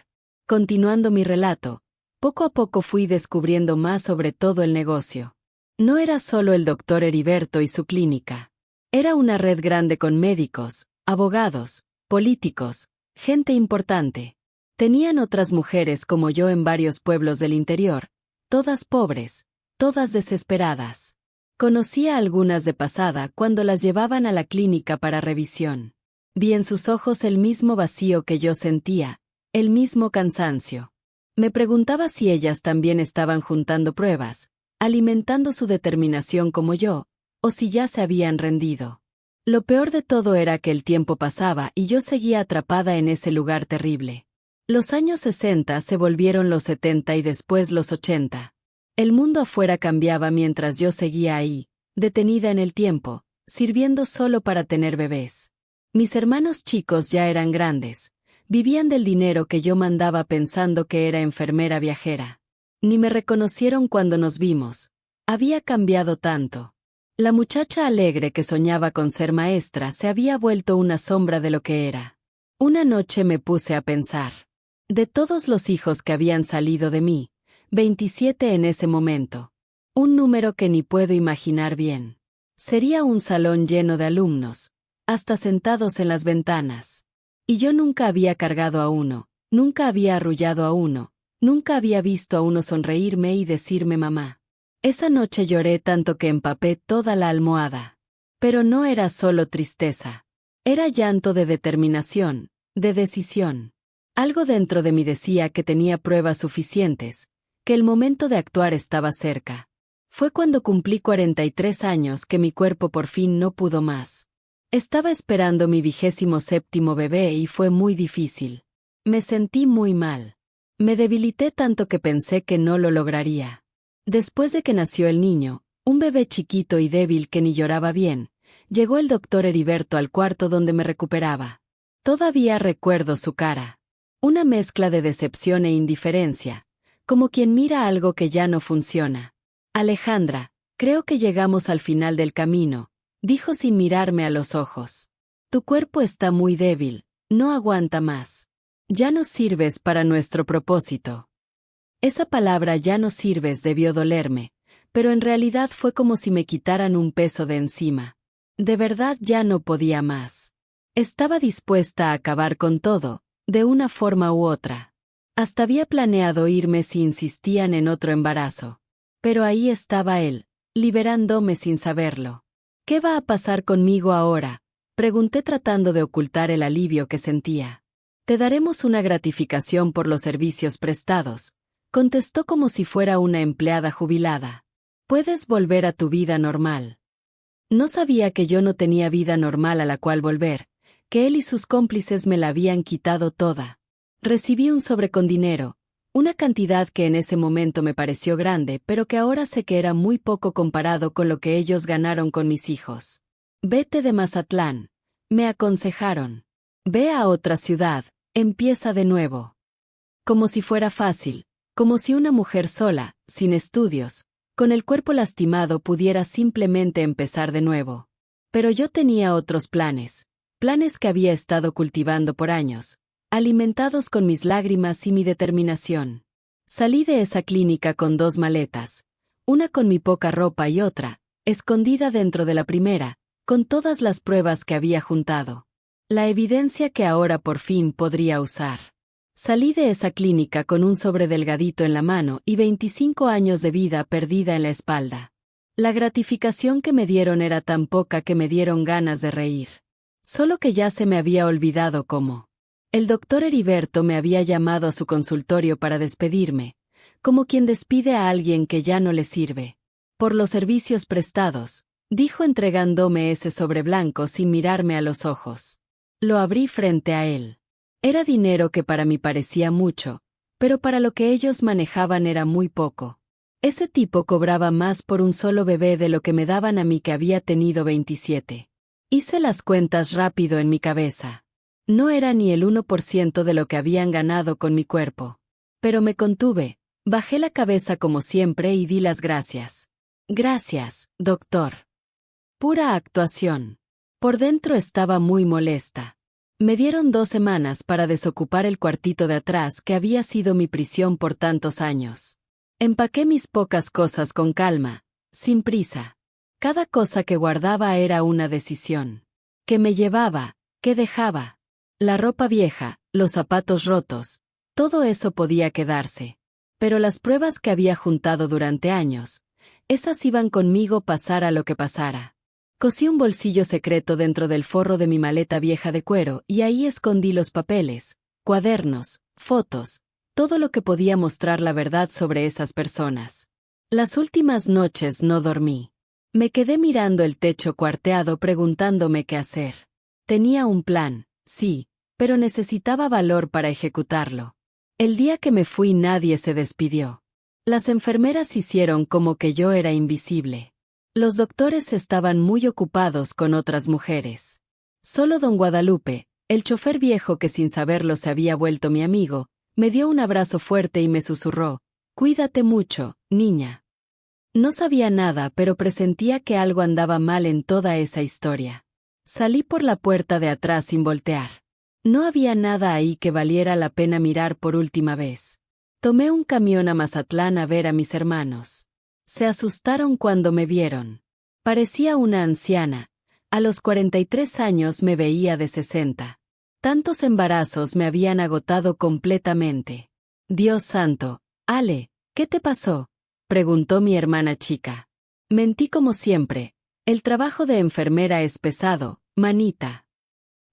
Continuando mi relato, poco a poco fui descubriendo más sobre todo el negocio. No era solo el doctor Heriberto y su clínica. Era una red grande con médicos, abogados, políticos, gente importante. Tenían otras mujeres como yo en varios pueblos del interior, todas pobres, todas desesperadas. Conocía a algunas de pasada cuando las llevaban a la clínica para revisión. Vi en sus ojos el mismo vacío que yo sentía, el mismo cansancio. Me preguntaba si ellas también estaban juntando pruebas, alimentando su determinación como yo, o si ya se habían rendido. Lo peor de todo era que el tiempo pasaba y yo seguía atrapada en ese lugar terrible. Los años 60 se volvieron los 70 y después los 80. El mundo afuera cambiaba mientras yo seguía ahí, detenida en el tiempo, sirviendo solo para tener bebés. Mis hermanos chicos ya eran grandes, vivían del dinero que yo mandaba pensando que era enfermera viajera. Ni me reconocieron cuando nos vimos. Había cambiado tanto. La muchacha alegre que soñaba con ser maestra se había vuelto una sombra de lo que era. Una noche me puse a pensar. De todos los hijos que habían salido de mí, 27 en ese momento. Un número que ni puedo imaginar bien. Sería un salón lleno de alumnos, hasta sentados en las ventanas. Y yo nunca había cargado a uno, nunca había arrullado a uno, nunca había visto a uno sonreírme y decirme mamá. Esa noche lloré tanto que empapé toda la almohada. Pero no era solo tristeza. Era llanto de determinación, de decisión. Algo dentro de mí decía que tenía pruebas suficientes, que el momento de actuar estaba cerca. Fue cuando cumplí 43 años que mi cuerpo por fin no pudo más. Estaba esperando mi 27º bebé y fue muy difícil. Me sentí muy mal. Me debilité tanto que pensé que no lo lograría. Después de que nació el niño, Un bebé chiquito y débil que ni lloraba bien. Llegó el doctor Heriberto al cuarto donde me recuperaba. Todavía recuerdo su cara. Una mezcla de decepción e indiferencia, como quien mira algo que ya no funciona. Alejandra, creo que llegamos al final del camino, dijo sin mirarme a los ojos. Tu cuerpo está muy débil, no aguanta más. Ya no sirves para nuestro propósito. Esa palabra "ya no sirves" debió dolerme, pero en realidad fue como si me quitaran un peso de encima. De verdad ya no podía más. Estaba dispuesta a acabar con todo, de una forma u otra. Hasta había planeado irme si insistían en otro embarazo. Pero ahí estaba él, liberándome sin saberlo. ¿Qué va a pasar conmigo ahora?, pregunté tratando de ocultar el alivio que sentía. Te daremos una gratificación por los servicios prestados, contestó como si fuera una empleada jubilada. Puedes volver a tu vida normal. No sabía que yo no tenía vida normal a la cual volver, que él y sus cómplices me la habían quitado toda. Recibí un sobre con dinero, una cantidad que en ese momento me pareció grande, pero que ahora sé que era muy poco comparado con lo que ellos ganaron con mis hijos. Vete de Mazatlán, me aconsejaron. Ve a otra ciudad, empieza de nuevo. Como si fuera fácil, como si una mujer sola, sin estudios, con el cuerpo lastimado pudiera simplemente empezar de nuevo. Pero yo tenía otros planes que había estado cultivando por años, alimentados con mis lágrimas y mi determinación. Salí de esa clínica con 2 maletas, una con mi poca ropa y otra, escondida dentro de la primera, con todas las pruebas que había juntado. La evidencia que ahora por fin podría usar. Salí de esa clínica con un sobre delgadito en la mano y 25 años de vida perdida en la espalda. La gratificación que me dieron era tan poca que me dieron ganas de reír. Solo que ya se me había olvidado cómo. El doctor Heriberto me había llamado a su consultorio para despedirme, como quien despide a alguien que ya no le sirve. Por los servicios prestados, dijo entregándome ese sobre blanco sin mirarme a los ojos. Lo abrí frente a él. Era dinero que para mí parecía mucho, pero para lo que ellos manejaban era muy poco. Ese tipo cobraba más por un solo bebé de lo que me daban a mí que había tenido 27. Hice las cuentas rápido en mi cabeza. No era ni el 1% de lo que habían ganado con mi cuerpo. Pero me contuve, bajé la cabeza como siempre y di las gracias. Gracias, doctor. Pura actuación. Por dentro estaba muy molesta. Me dieron 2 semanas para desocupar el cuartito de atrás que había sido mi prisión por tantos años. Empaqué mis pocas cosas con calma, sin prisa. Cada cosa que guardaba era una decisión. ¿Qué me llevaba? ¿Qué dejaba? La ropa vieja, los zapatos rotos, todo eso podía quedarse. Pero las pruebas que había juntado durante años, esas iban conmigo pasara lo que pasara. Cosí un bolsillo secreto dentro del forro de mi maleta vieja de cuero y ahí escondí los papeles, cuadernos, fotos, todo lo que podía mostrar la verdad sobre esas personas. Las últimas noches no dormí. Me quedé mirando el techo cuarteado preguntándome qué hacer. Tenía un plan, sí, pero necesitaba valor para ejecutarlo. El día que me fui nadie se despidió. Las enfermeras hicieron como que yo era invisible. Los doctores estaban muy ocupados con otras mujeres. Solo don Guadalupe, el chofer viejo que sin saberlo se había vuelto mi amigo, me dio un abrazo fuerte y me susurró: «Cuídate mucho, niña». No sabía nada, pero presentía que algo andaba mal en toda esa historia. Salí por la puerta de atrás sin voltear. No había nada ahí que valiera la pena mirar por última vez. Tomé un camión a Mazatlán a ver a mis hermanos. Se asustaron cuando me vieron. Parecía una anciana. A los 43 años me veía de 60. Tantos embarazos me habían agotado completamente. Dios santo, Ale, ¿qué te pasó?, preguntó mi hermana chica. Mentí como siempre. El trabajo de enfermera es pesado, manita.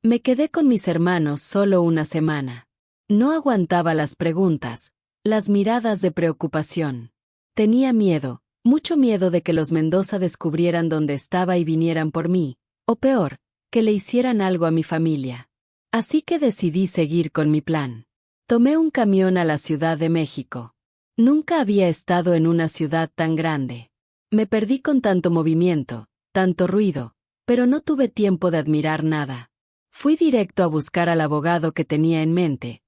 Me quedé con mis hermanos solo una semana. No aguantaba las preguntas, las miradas de preocupación. Tenía miedo. Mucho miedo de que los Mendoza descubrieran dónde estaba y vinieran por mí, o peor, que le hicieran algo a mi familia. Así que decidí seguir con mi plan. Tomé un camión a la Ciudad de México. Nunca había estado en una ciudad tan grande. Me perdí con tanto movimiento, tanto ruido, pero no tuve tiempo de admirar nada. Fui directo a buscar al abogado que tenía en mente,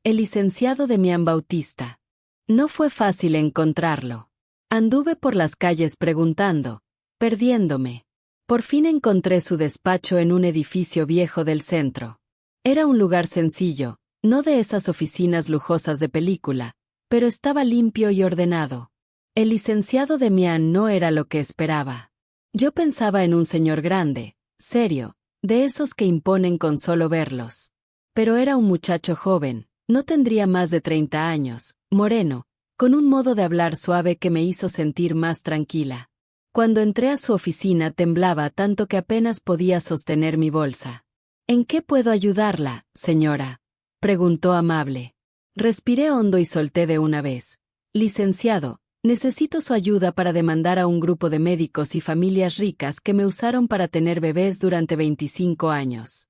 el licenciado Demián Bautista. No fue fácil encontrarlo. Anduve por las calles preguntando, perdiéndome. Por fin encontré su despacho en un edificio viejo del centro. Era un lugar sencillo, no de esas oficinas lujosas de película, pero estaba limpio y ordenado. El licenciado Demián no era lo que esperaba. Yo pensaba en un señor grande, serio, de esos que imponen con solo verlos. Pero era un muchacho joven, no tendría más de 30 años, moreno, con un modo de hablar suave que me hizo sentir más tranquila. Cuando entré a su oficina temblaba tanto que apenas podía sostener mi bolsa. ¿En qué puedo ayudarla, señora?, preguntó amable. Respiré hondo y solté de una vez. Licenciado, necesito su ayuda para demandar a un grupo de médicos y familias ricas que me usaron para tener bebés durante 25 años.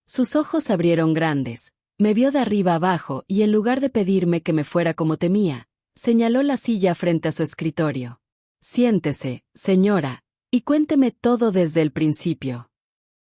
Sus ojos se abrieron grandes, me vio de arriba abajo y en lugar de pedirme que me fuera como temía, señaló la silla frente a su escritorio. Siéntese, señora, y cuénteme todo desde el principio.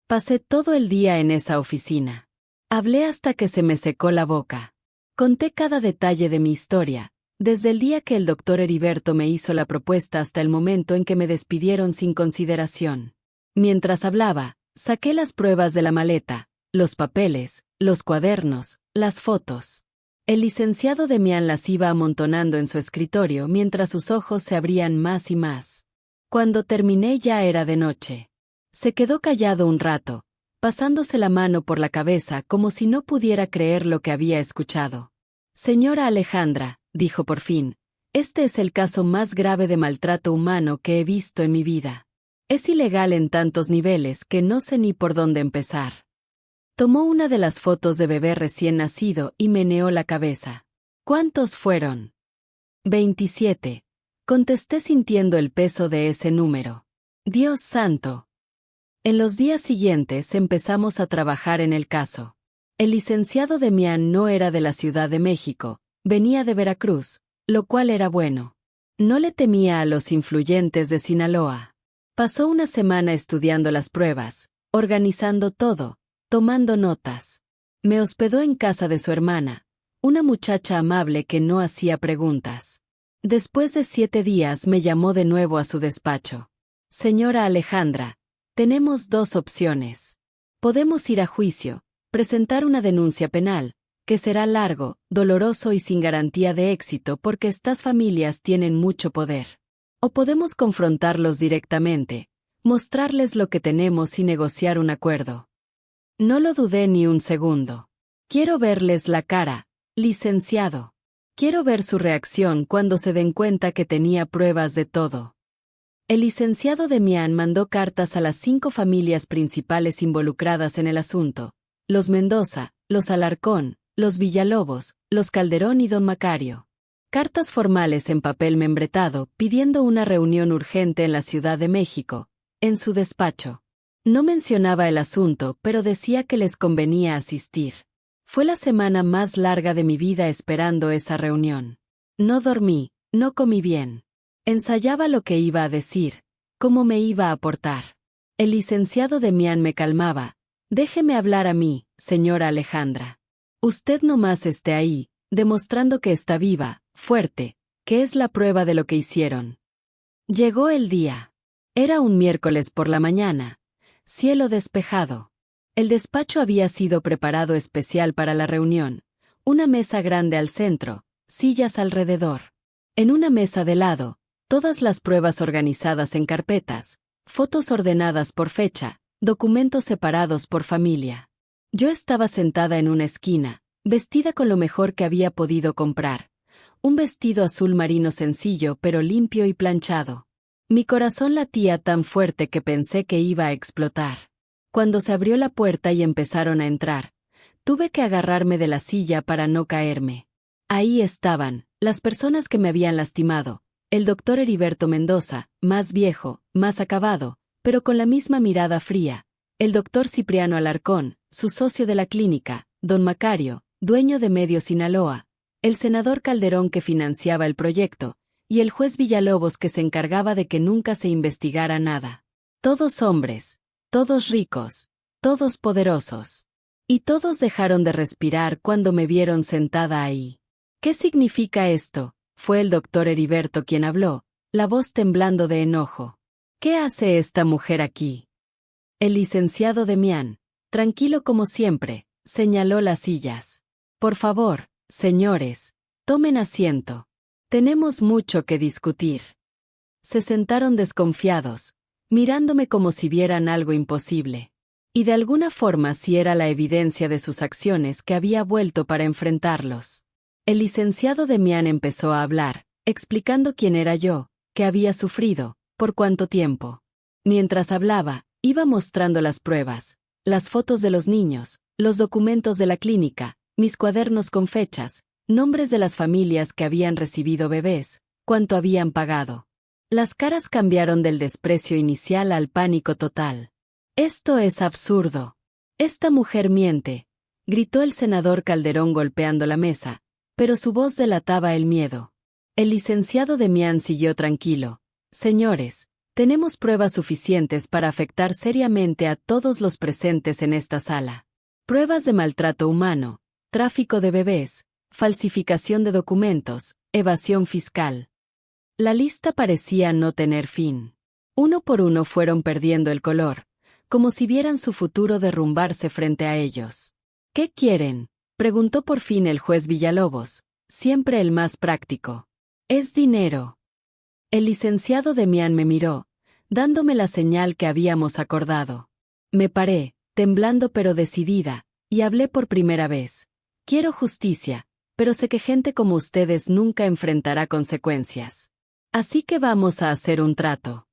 Pasé todo el día en esa oficina. Hablé hasta que se me secó la boca. Conté cada detalle de mi historia, desde el día que el doctor Heriberto me hizo la propuesta hasta el momento en que me despidieron sin consideración. Mientras hablaba, saqué las pruebas de la maleta, los papeles, los cuadernos, las fotos. El licenciado Demián las iba amontonando en su escritorio mientras sus ojos se abrían más y más. Cuando terminé ya era de noche. Se quedó callado un rato, pasándose la mano por la cabeza como si no pudiera creer lo que había escuchado. Señora Alejandra, dijo por fin, este es el caso más grave de maltrato humano que he visto en mi vida. Es ilegal en tantos niveles que no sé ni por dónde empezar. Tomó una de las fotos de bebé recién nacido y meneó la cabeza. ¿Cuántos fueron? 27. Contesté sintiendo el peso de ese número. Dios santo. En los días siguientes empezamos a trabajar en el caso. El licenciado Demián no era de la Ciudad de México, venía de Veracruz, lo cual era bueno. No le temía a los influyentes de Sinaloa. Pasó una semana estudiando las pruebas, organizando todo, tomando notas. Me hospedó en casa de su hermana, una muchacha amable que no hacía preguntas. Después de 7 días me llamó de nuevo a su despacho. Señora Alejandra, tenemos 2 opciones. Podemos ir a juicio, presentar una denuncia penal, que será largo, doloroso y sin garantía de éxito porque estas familias tienen mucho poder. O podemos confrontarlos directamente, mostrarles lo que tenemos y negociar un acuerdo. No lo dudé ni un segundo. Quiero verles la cara, licenciado. Quiero ver su reacción cuando se den cuenta que tenía pruebas de todo. El licenciado Demián mandó cartas a las 5 familias principales involucradas en el asunto, los Mendoza, los Alarcón, los Villalobos, los Calderón y don Macario. Cartas formales en papel membretado pidiendo una reunión urgente en la Ciudad de México, en su despacho. No mencionaba el asunto, pero decía que les convenía asistir. Fue la semana más larga de mi vida esperando esa reunión. No dormí, no comí bien. Ensayaba lo que iba a decir, cómo me iba a portar. El licenciado Demián me calmaba. Déjeme hablar a mí, señora Alejandra. Usted nomás esté ahí, demostrando que está viva, fuerte, que es la prueba de lo que hicieron. Llegó el día. Era un miércoles por la mañana. Cielo despejado. El despacho había sido preparado especial para la reunión. Una mesa grande al centro, sillas alrededor. En una mesa de lado, todas las pruebas organizadas en carpetas, fotos ordenadas por fecha, documentos separados por familia. Yo estaba sentada en una esquina, vestida con lo mejor que había podido comprar. Un vestido azul marino sencillo pero limpio y planchado. Mi corazón latía tan fuerte que pensé que iba a explotar. Cuando se abrió la puerta y empezaron a entrar, tuve que agarrarme de la silla para no caerme. Ahí estaban, las personas que me habían lastimado. El doctor Heriberto Mendoza, más viejo, más acabado, pero con la misma mirada fría. El doctor Cipriano Alarcón, su socio de la clínica, don Macario, dueño de Medio Sinaloa. El senador Calderón que financiaba el proyecto, y el juez Villalobos que se encargaba de que nunca se investigara nada. Todos hombres, todos ricos, todos poderosos. Y todos dejaron de respirar cuando me vieron sentada ahí. ¿Qué significa esto? Fue el doctor Heriberto quien habló, la voz temblando de enojo. ¿Qué hace esta mujer aquí? El licenciado Demián, tranquilo como siempre, señaló las sillas. Por favor, señores, tomen asiento. Tenemos mucho que discutir. Se sentaron desconfiados, mirándome como si vieran algo imposible. Y de alguna forma sí era la evidencia de sus acciones que había vuelto para enfrentarlos. El licenciado Demián empezó a hablar, explicando quién era yo, qué había sufrido, por cuánto tiempo. Mientras hablaba, iba mostrando las pruebas, las fotos de los niños, los documentos de la clínica, mis cuadernos con fechas, nombres de las familias que habían recibido bebés, cuánto habían pagado. Las caras cambiaron del desprecio inicial al pánico total. «Esto es absurdo. Esta mujer miente», gritó el senador Calderón golpeando la mesa, pero su voz delataba el miedo. El licenciado Demián siguió tranquilo. «Señores, tenemos pruebas suficientes para afectar seriamente a todos los presentes en esta sala. Pruebas de maltrato humano, tráfico de bebés, falsificación de documentos, evasión fiscal». La lista parecía no tener fin. Uno por uno fueron perdiendo el color, como si vieran su futuro derrumbarse frente a ellos. «¿Qué quieren?», preguntó por fin el juez Villalobos, siempre el más práctico. «Es dinero». El licenciado Demián me miró, dándome la señal que habíamos acordado. Me paré, temblando pero decidida, y hablé por primera vez. «Quiero justicia, pero sé que gente como ustedes nunca enfrentará consecuencias. Así que vamos a hacer un trato».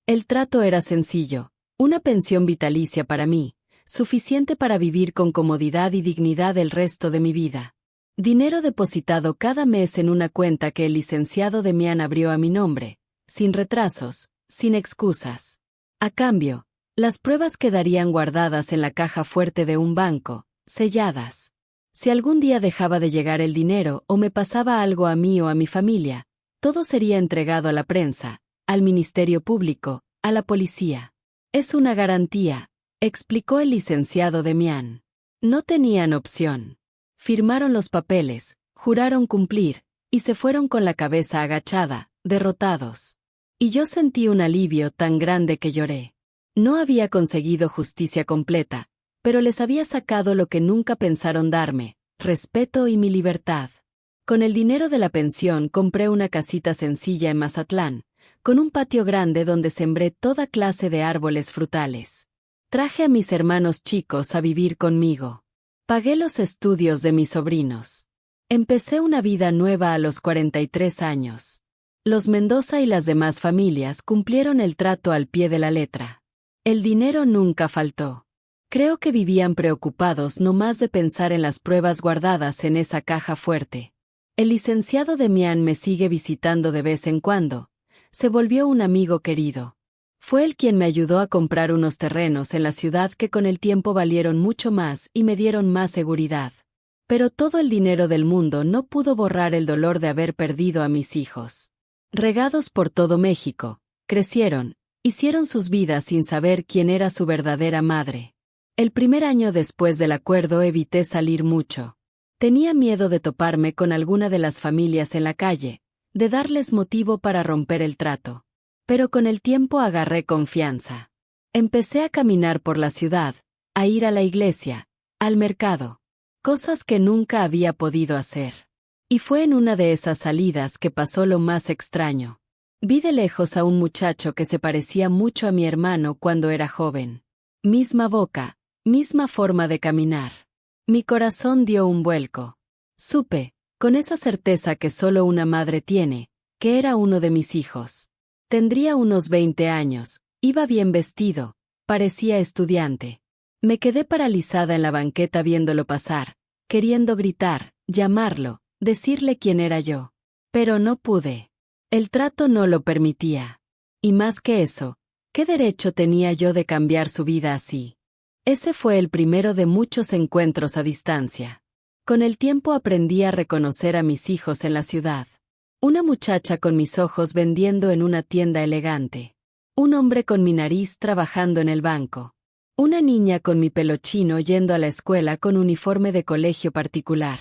El trato era sencillo. Una pensión vitalicia para mí, suficiente para vivir con comodidad y dignidad el resto de mi vida. Dinero depositado cada mes en una cuenta que el licenciado Demián abrió a mi nombre, sin retrasos, sin excusas. A cambio, las pruebas quedarían guardadas en la caja fuerte de un banco, selladas. Si algún día dejaba de llegar el dinero o me pasaba algo a mí o a mi familia, todo sería entregado a la prensa, al Ministerio Público, a la policía. «Es una garantía», explicó el licenciado Demián. No tenían opción. Firmaron los papeles, juraron cumplir, y se fueron con la cabeza agachada, derrotados. Y yo sentí un alivio tan grande que lloré. No había conseguido justicia completa, pero les había sacado lo que nunca pensaron darme, respeto y mi libertad. Con el dinero de la pensión compré una casita sencilla en Mazatlán, con un patio grande donde sembré toda clase de árboles frutales. Traje a mis hermanos chicos a vivir conmigo. Pagué los estudios de mis sobrinos. Empecé una vida nueva a los 43 años. Los Mendoza y las demás familias cumplieron el trato al pie de la letra. El dinero nunca faltó. Creo que vivían preocupados no más de pensar en las pruebas guardadas en esa caja fuerte. El licenciado Demián me sigue visitando de vez en cuando. Se volvió un amigo querido. Fue él quien me ayudó a comprar unos terrenos en la ciudad que con el tiempo valieron mucho más y me dieron más seguridad. Pero todo el dinero del mundo no pudo borrar el dolor de haber perdido a mis hijos. Regados por todo México, crecieron, hicieron sus vidas sin saber quién era su verdadera madre. El primer año después del acuerdo evité salir mucho. Tenía miedo de toparme con alguna de las familias en la calle, de darles motivo para romper el trato. Pero con el tiempo agarré confianza. Empecé a caminar por la ciudad, a ir a la iglesia, al mercado. Cosas que nunca había podido hacer. Y fue en una de esas salidas que pasó lo más extraño. Vi de lejos a un muchacho que se parecía mucho a mi hermano cuando era joven. Misma boca, misma forma de caminar. Mi corazón dio un vuelco. Supe, con esa certeza que solo una madre tiene, que era uno de mis hijos. Tendría unos 20 años, iba bien vestido, parecía estudiante. Me quedé paralizada en la banqueta viéndolo pasar, queriendo gritar, llamarlo, decirle quién era yo. Pero no pude. El trato no lo permitía. Y más que eso, ¿qué derecho tenía yo de cambiar su vida así? Ese fue el primero de muchos encuentros a distancia. Con el tiempo aprendí a reconocer a mis hijos en la ciudad. Una muchacha con mis ojos vendiendo en una tienda elegante. Un hombre con mi nariz trabajando en el banco. Una niña con mi pelo chino yendo a la escuela con uniforme de colegio particular.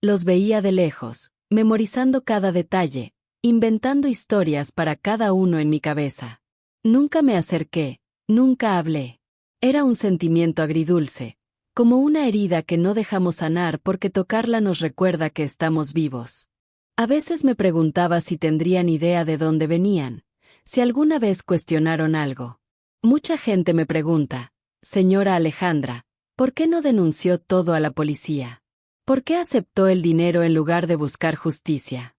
Los veía de lejos, memorizando cada detalle, inventando historias para cada uno en mi cabeza. Nunca me acerqué, nunca hablé. Era un sentimiento agridulce, como una herida que no dejamos sanar porque tocarla nos recuerda que estamos vivos. A veces me preguntaba si tendrían idea de dónde venían, si alguna vez cuestionaron algo. Mucha gente me pregunta, señora Alejandra, ¿por qué no denunció todo a la policía? ¿Por qué aceptó el dinero en lugar de buscar justicia?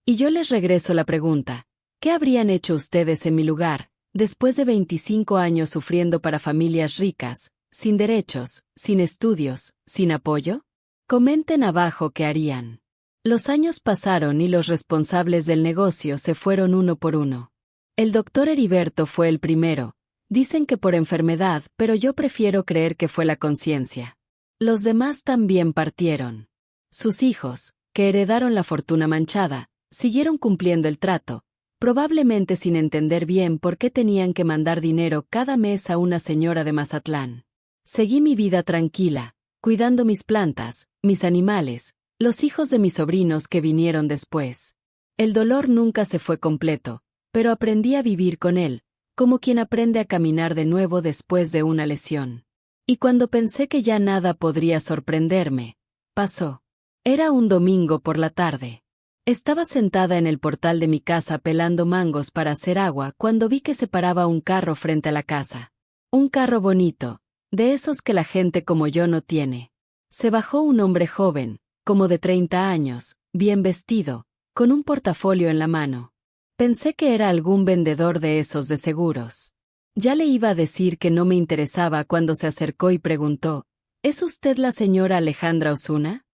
Y yo les regreso la pregunta, ¿qué habrían hecho ustedes en mi lugar, después de 25 años sufriendo para familias ricas, sin derechos, sin estudios, sin apoyo? Comenten abajo qué harían. Los años pasaron y los responsables del negocio se fueron uno por uno. El doctor Heriberto fue el primero. Dicen que por enfermedad, pero yo prefiero creer que fue la conciencia. Los demás también partieron. Sus hijos, que heredaron la fortuna manchada, siguieron cumpliendo el trato, probablemente sin entender bien por qué tenían que mandar dinero cada mes a una señora de Mazatlán. Seguí mi vida tranquila, cuidando mis plantas, mis animales, los hijos de mis sobrinos que vinieron después. El dolor nunca se fue completo, pero aprendí a vivir con él, como quien aprende a caminar de nuevo después de una lesión. Y cuando pensé que ya nada podría sorprenderme, pasó. Era un domingo por la tarde. Estaba sentada en el portal de mi casa pelando mangos para hacer agua cuando vi que se paraba un carro frente a la casa. Un carro bonito, de esos que la gente como yo no tiene. Se bajó un hombre joven, como de 30 años, bien vestido, con un portafolio en la mano. Pensé que era algún vendedor de esos de seguros. Ya le iba a decir que no me interesaba cuando se acercó y preguntó, ¿es usted la señora Alejandra Osuna?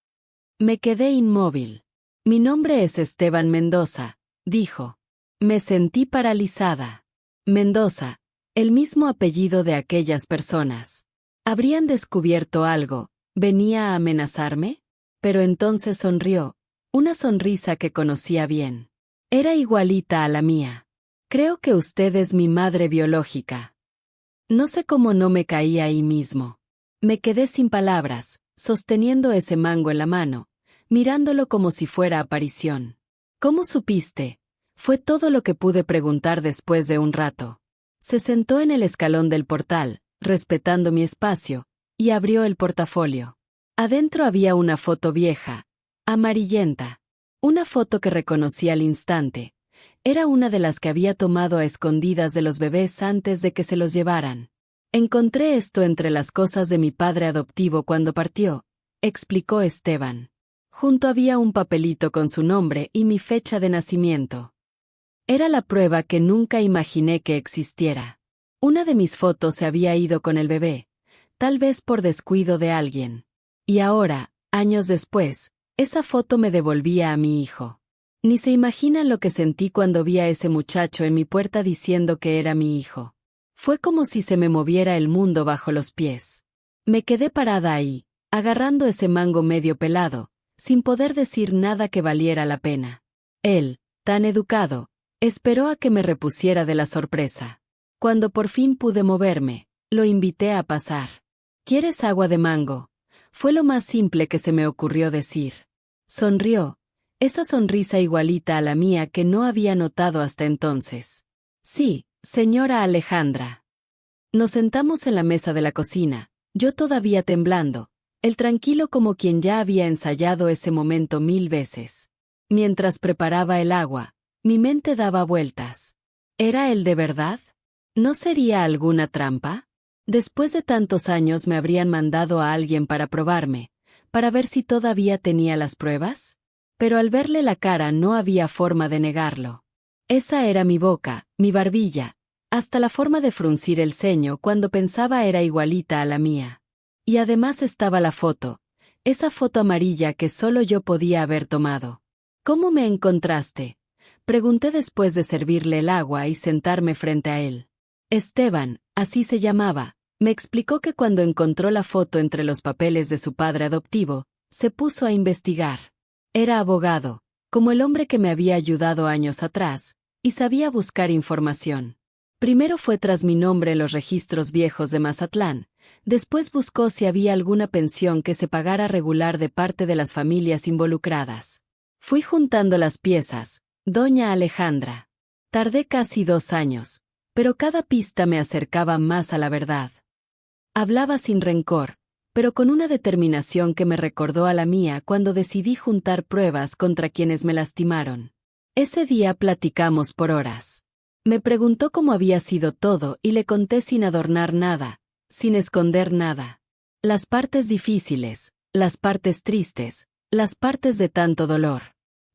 Me quedé inmóvil. Mi nombre es Esteban Mendoza, dijo. Me sentí paralizada. Mendoza, el mismo apellido de aquellas personas. ¿Habrían descubierto algo? ¿Venía a amenazarme? Pero entonces sonrió, una sonrisa que conocía bien. Era igualita a la mía. Creo que usted es mi madre biológica. No sé cómo no me caí ahí mismo. Me quedé sin palabras, sosteniendo ese mango en la mano, mirándolo como si fuera aparición. ¿Cómo supiste? Fue todo lo que pude preguntar después de un rato. Se sentó en el escalón del portal, respetando mi espacio, y abrió el portafolio. Adentro había una foto vieja, amarillenta. Una foto que reconocí al instante. Era una de las que había tomado a escondidas de los bebés antes de que se los llevaran. Encontré esto entre las cosas de mi padre adoptivo cuando partió, explicó Esteban. Junto había un papelito con su nombre y mi fecha de nacimiento. Era la prueba que nunca imaginé que existiera. Una de mis fotos se había ido con el bebé, tal vez por descuido de alguien. Y ahora, años después, esa foto me devolvía a mi hijo. Ni se imaginan lo que sentí cuando vi a ese muchacho en mi puerta diciendo que era mi hijo. Fue como si se me moviera el mundo bajo los pies. Me quedé parada ahí, agarrando ese mango medio pelado, sin poder decir nada que valiera la pena. Él, tan educado, esperó a que me repusiera de la sorpresa. Cuando por fin pude moverme, lo invité a pasar. ¿Quieres agua de mango? Fue lo más simple que se me ocurrió decir. Sonrió, esa sonrisa igualita a la mía que no había notado hasta entonces. Sí, señora Alejandra. Nos sentamos en la mesa de la cocina, yo todavía temblando, él tranquilo como quien ya había ensayado ese momento 1000 veces. Mientras preparaba el agua, mi mente daba vueltas. ¿Era él de verdad? ¿No sería alguna trampa? Después de tantos años me habrían mandado a alguien para probarme, para ver si todavía tenía las pruebas. Pero al verle la cara no había forma de negarlo. Esa era mi boca, mi barbilla, hasta la forma de fruncir el ceño cuando pensaba era igualita a la mía. Y además estaba la foto, esa foto amarilla que solo yo podía haber tomado. ¿Cómo me encontraste? Pregunté después de servirle el agua y sentarme frente a él. Esteban, así se llamaba, me explicó que cuando encontró la foto entre los papeles de su padre adoptivo, se puso a investigar. Era abogado, como el hombre que me había ayudado años atrás, y sabía buscar información. Primero fue tras mi nombre en los registros viejos de Mazatlán, después buscó si había alguna pensión que se pagara regular de parte de las familias involucradas. Fui juntando las piezas, doña Alejandra. Tardé casi 2 años, pero cada pista me acercaba más a la verdad. Hablaba sin rencor, pero con una determinación que me recordó a la mía cuando decidí juntar pruebas contra quienes me lastimaron. Ese día platicamos por horas. Me preguntó cómo había sido todo y le conté sin adornar nada, sin esconder nada. Las partes difíciles, las partes tristes, las partes de tanto dolor.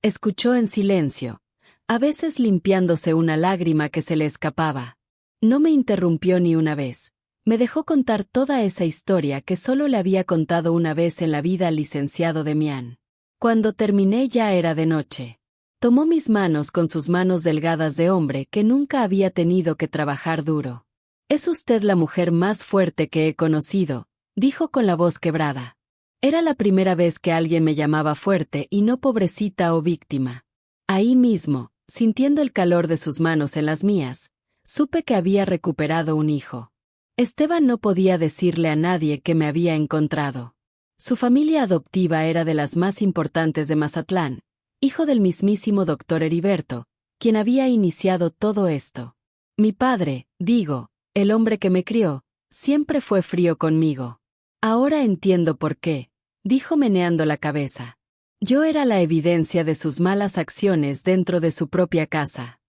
Escuchó en silencio, a veces limpiándose una lágrima que se le escapaba. No me interrumpió ni una vez. Me dejó contar toda esa historia que solo le había contado una vez en la vida al licenciado Demián. Cuando terminé ya era de noche. Tomó mis manos con sus manos delgadas de hombre que nunca había tenido que trabajar duro. «Es usted la mujer más fuerte que he conocido», dijo con la voz quebrada. Era la primera vez que alguien me llamaba fuerte y no pobrecita o víctima. Ahí mismo, sintiendo el calor de sus manos en las mías, supe que había recuperado un hijo. Esteban no podía decirle a nadie que me había encontrado. Su familia adoptiva era de las más importantes de Mazatlán, hijo del mismísimo doctor Heriberto, quien había iniciado todo esto. Mi padre, digo, el hombre que me crió, siempre fue frío conmigo. Ahora entiendo por qué, dijo meneando la cabeza. Yo era la evidencia de sus malas acciones dentro de su propia casa.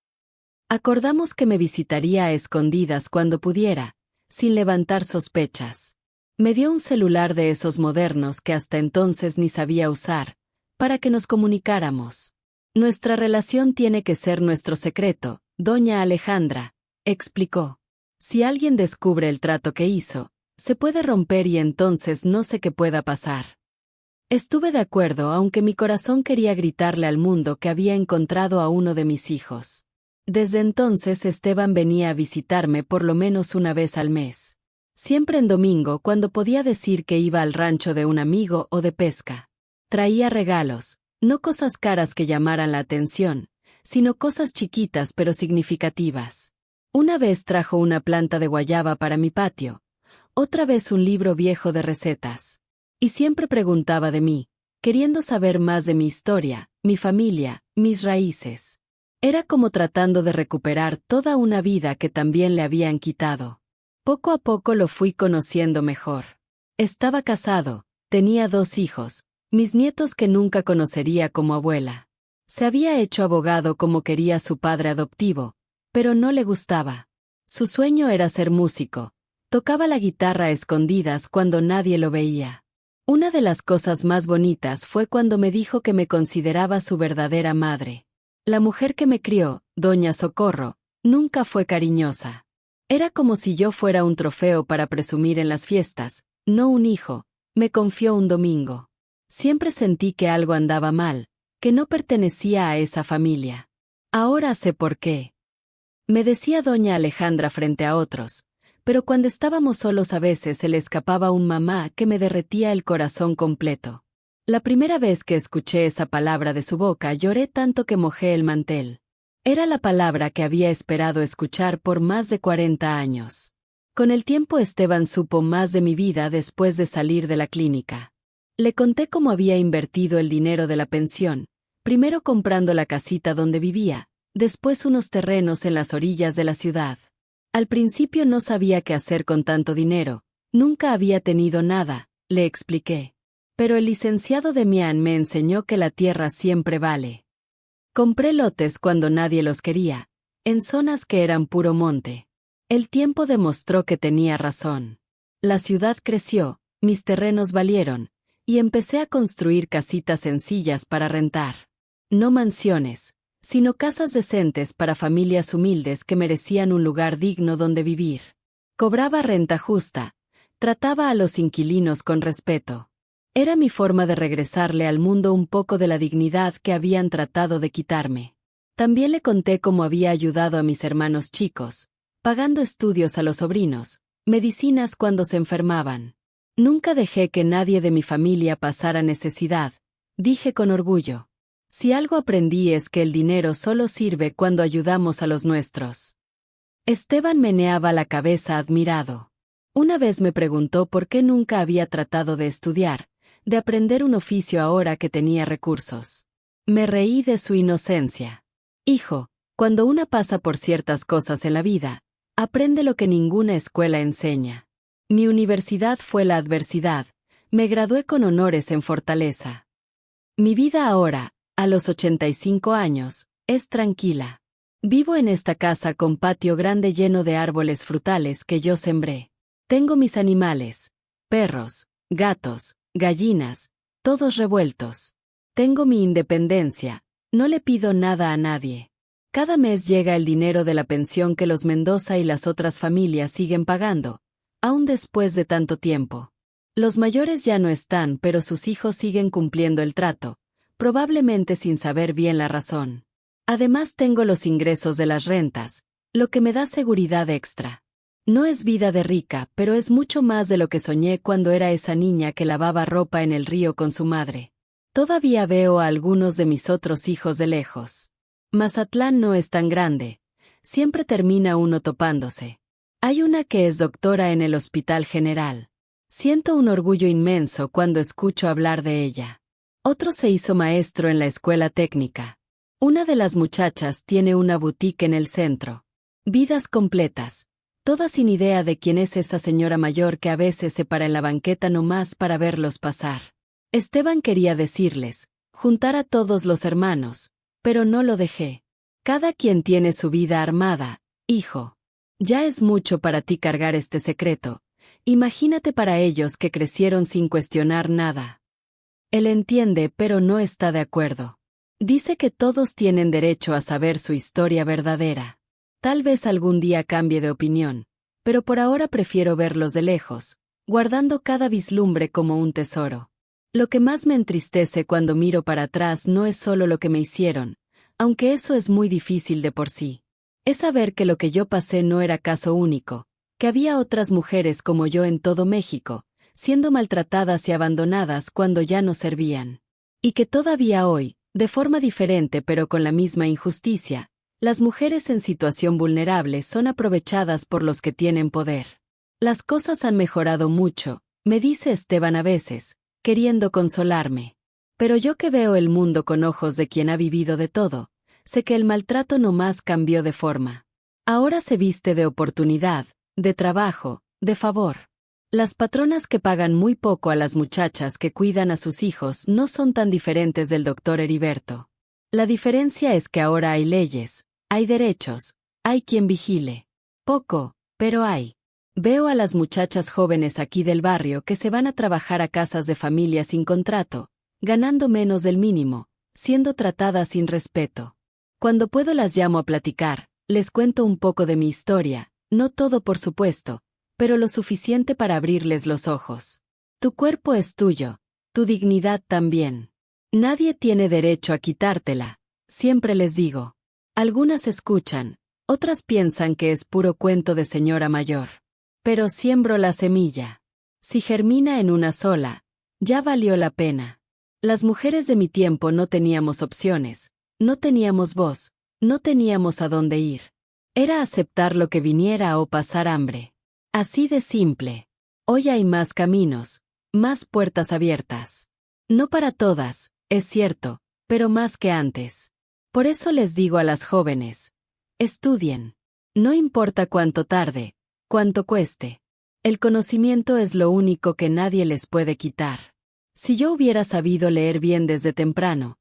Acordamos que me visitaría a escondidas cuando pudiera, sin levantar sospechas. Me dio un celular de esos modernos que hasta entonces ni sabía usar, para que nos comunicáramos. Nuestra relación tiene que ser nuestro secreto, doña Alejandra, explicó. Si alguien descubre el trato que hizo, se puede romper y entonces no sé qué pueda pasar. Estuve de acuerdo, aunque mi corazón quería gritarle al mundo que había encontrado a uno de mis hijos. Desde entonces Esteban venía a visitarme por lo menos una vez al mes. Siempre en domingo, cuando podía decir que iba al rancho de un amigo o de pesca. Traía regalos, no cosas caras que llamaran la atención, sino cosas chiquitas pero significativas. Una vez trajo una planta de guayaba para mi patio, otra vez un libro viejo de recetas. Y siempre preguntaba de mí, queriendo saber más de mi historia, mi familia, mis raíces. Era como tratando de recuperar toda una vida que también le habían quitado. Poco a poco lo fui conociendo mejor. Estaba casado, tenía 2 hijos, mis nietos que nunca conocería como abuela. Se había hecho abogado como quería su padre adoptivo, pero no le gustaba. Su sueño era ser músico. Tocaba la guitarra a escondidas cuando nadie lo veía. Una de las cosas más bonitas fue cuando me dijo que me consideraba su verdadera madre. La mujer que me crió, doña Socorro, nunca fue cariñosa. Era como si yo fuera un trofeo para presumir en las fiestas, no un hijo, me confió un domingo. Siempre sentí que algo andaba mal, que no pertenecía a esa familia. Ahora sé por qué. Me decía doña Alejandra frente a otros, pero cuando estábamos solos a veces se le escapaba un mamá que me derretía el corazón completo. La primera vez que escuché esa palabra de su boca lloré tanto que mojé el mantel. Era la palabra que había esperado escuchar por más de 40 años. Con el tiempo Esteban supo más de mi vida después de salir de la clínica. Le conté cómo había invertido el dinero de la pensión, primero comprando la casita donde vivía, después unos terrenos en las orillas de la ciudad. Al principio no sabía qué hacer con tanto dinero, nunca había tenido nada, le expliqué. Pero el licenciado Demián me enseñó que la tierra siempre vale. Compré lotes cuando nadie los quería, en zonas que eran puro monte. El tiempo demostró que tenía razón. La ciudad creció, mis terrenos valieron, y empecé a construir casitas sencillas para rentar. No mansiones, sino casas decentes para familias humildes que merecían un lugar digno donde vivir. Cobraba renta justa, trataba a los inquilinos con respeto. Era mi forma de regresarle al mundo un poco de la dignidad que habían tratado de quitarme. También le conté cómo había ayudado a mis hermanos chicos, pagando estudios a los sobrinos, medicinas cuando se enfermaban. Nunca dejé que nadie de mi familia pasara necesidad, dije con orgullo. Si algo aprendí es que el dinero solo sirve cuando ayudamos a los nuestros. Esteban meneaba la cabeza admirado. Una vez me preguntó por qué nunca había tratado de estudiar, de aprender un oficio ahora que tenía recursos. Me reí de su inocencia. Hijo, cuando una pasa por ciertas cosas en la vida, aprende lo que ninguna escuela enseña. Mi universidad fue la adversidad, me gradué con honores en Fortaleza. Mi vida ahora, a los 85 años, es tranquila. Vivo en esta casa con patio grande lleno de árboles frutales que yo sembré. Tengo mis animales, perros, gatos, gallinas, todos revueltos. Tengo mi independencia, no le pido nada a nadie. Cada mes llega el dinero de la pensión que los Mendoza y las otras familias siguen pagando, aún después de tanto tiempo. Los mayores ya no están, pero sus hijos siguen cumpliendo el trato, probablemente sin saber bien la razón. Además tengo los ingresos de las rentas, lo que me da seguridad extra. No es vida de rica, pero es mucho más de lo que soñé cuando era esa niña que lavaba ropa en el río con su madre. Todavía veo a algunos de mis otros hijos de lejos. Mazatlán no es tan grande. Siempre termina uno topándose. Hay una que es doctora en el Hospital General. Siento un orgullo inmenso cuando escucho hablar de ella. Otro se hizo maestro en la escuela técnica. Una de las muchachas tiene una boutique en el centro. Vidas completas. Todas sin idea de quién es esa señora mayor que a veces se para en la banqueta nomás para verlos pasar. Esteban quería decirles, juntar a todos los hermanos, pero no lo dejé. Cada quien tiene su vida armada, hijo. Ya es mucho para ti cargar este secreto. Imagínate para ellos que crecieron sin cuestionar nada. Él entiende, pero no está de acuerdo. Dice que todos tienen derecho a saber su historia verdadera. Tal vez algún día cambie de opinión, pero por ahora prefiero verlos de lejos, guardando cada vislumbre como un tesoro. Lo que más me entristece cuando miro para atrás no es solo lo que me hicieron, aunque eso es muy difícil de por sí. Es saber que lo que yo pasé no era caso único, que había otras mujeres como yo en todo México, siendo maltratadas y abandonadas cuando ya no servían. Y que todavía hoy, de forma diferente pero con la misma injusticia, las mujeres en situación vulnerable son aprovechadas por los que tienen poder. Las cosas han mejorado mucho, me dice Esteban a veces, queriendo consolarme. Pero yo que veo el mundo con ojos de quien ha vivido de todo, sé que el maltrato no más cambió de forma. Ahora se viste de oportunidad, de trabajo, de favor. Las patronas que pagan muy poco a las muchachas que cuidan a sus hijos no son tan diferentes del doctor Heriberto. La diferencia es que ahora hay leyes, hay derechos, hay quien vigile. Poco, pero hay. Veo a las muchachas jóvenes aquí del barrio que se van a trabajar a casas de familia sin contrato, ganando menos del mínimo, siendo tratadas sin respeto. Cuando puedo las llamo a platicar, les cuento un poco de mi historia, no todo por supuesto, pero lo suficiente para abrirles los ojos. Tu cuerpo es tuyo, tu dignidad también. Nadie tiene derecho a quitártela, siempre les digo. Algunas escuchan, otras piensan que es puro cuento de señora mayor. Pero siembro la semilla. Si germina en una sola, ya valió la pena. Las mujeres de mi tiempo no teníamos opciones, no teníamos voz, no teníamos a dónde ir. Era aceptar lo que viniera o pasar hambre. Así de simple. Hoy hay más caminos, más puertas abiertas. No para todas, es cierto, pero más que antes. Por eso les digo a las jóvenes, estudien. No importa cuánto tarde, cuánto cueste. El conocimiento es lo único que nadie les puede quitar. Si yo hubiera sabido leer bien desde temprano,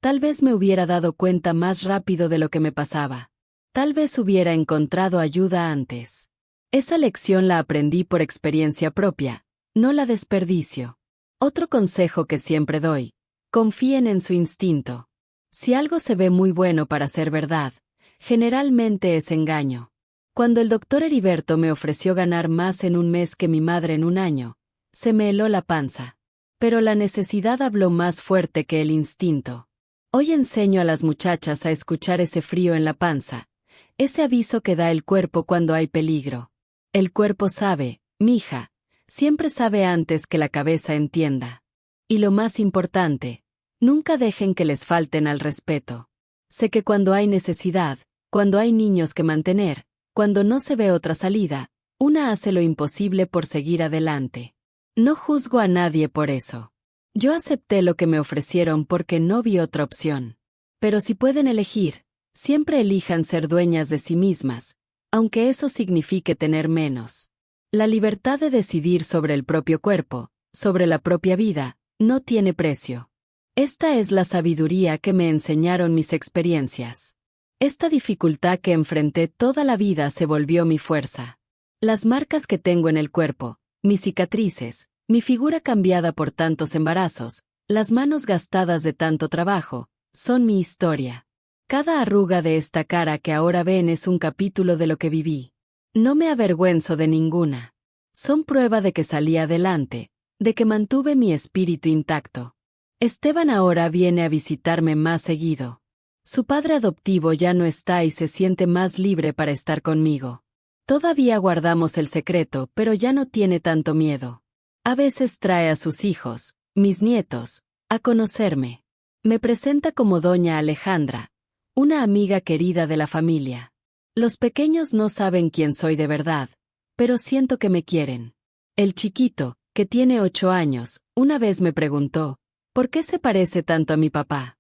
tal vez me hubiera dado cuenta más rápido de lo que me pasaba. Tal vez hubiera encontrado ayuda antes. Esa lección la aprendí por experiencia propia, no la desperdicio. Otro consejo que siempre doy, confíen en su instinto. Si algo se ve muy bueno para ser verdad, generalmente es engaño. Cuando el doctor Heriberto me ofreció ganar más en un mes que mi madre en un año, se me heló la panza. Pero la necesidad habló más fuerte que el instinto. Hoy enseño a las muchachas a escuchar ese frío en la panza, ese aviso que da el cuerpo cuando hay peligro. El cuerpo sabe, mija, siempre sabe antes que la cabeza entienda. Y lo más importante, Nunca dejen que les falten al respeto. Sé que cuando hay necesidad, cuando hay niños que mantener, cuando no se ve otra salida, una hace lo imposible por seguir adelante. No juzgo a nadie por eso. Yo acepté lo que me ofrecieron porque no vi otra opción. Pero si pueden elegir, siempre elijan ser dueñas de sí mismas, aunque eso signifique tener menos. La libertad de decidir sobre el propio cuerpo, sobre la propia vida, no tiene precio. Esta es la sabiduría que me enseñaron mis experiencias. Esta dificultad que enfrenté toda la vida se volvió mi fuerza. Las marcas que tengo en el cuerpo, mis cicatrices, mi figura cambiada por tantos embarazos, las manos gastadas de tanto trabajo, son mi historia. Cada arruga de esta cara que ahora ven es un capítulo de lo que viví. No me avergüenzo de ninguna. Son prueba de que salí adelante, de que mantuve mi espíritu intacto. Esteban ahora viene a visitarme más seguido. Su padre adoptivo ya no está y se siente más libre para estar conmigo. Todavía guardamos el secreto, pero ya no tiene tanto miedo. A veces trae a sus hijos, mis nietos, a conocerme. Me presenta como doña Alejandra, una amiga querida de la familia. Los pequeños no saben quién soy de verdad, pero siento que me quieren. El chiquito, que tiene 8 años, una vez me preguntó, ¿por qué se parece tanto a mi papá?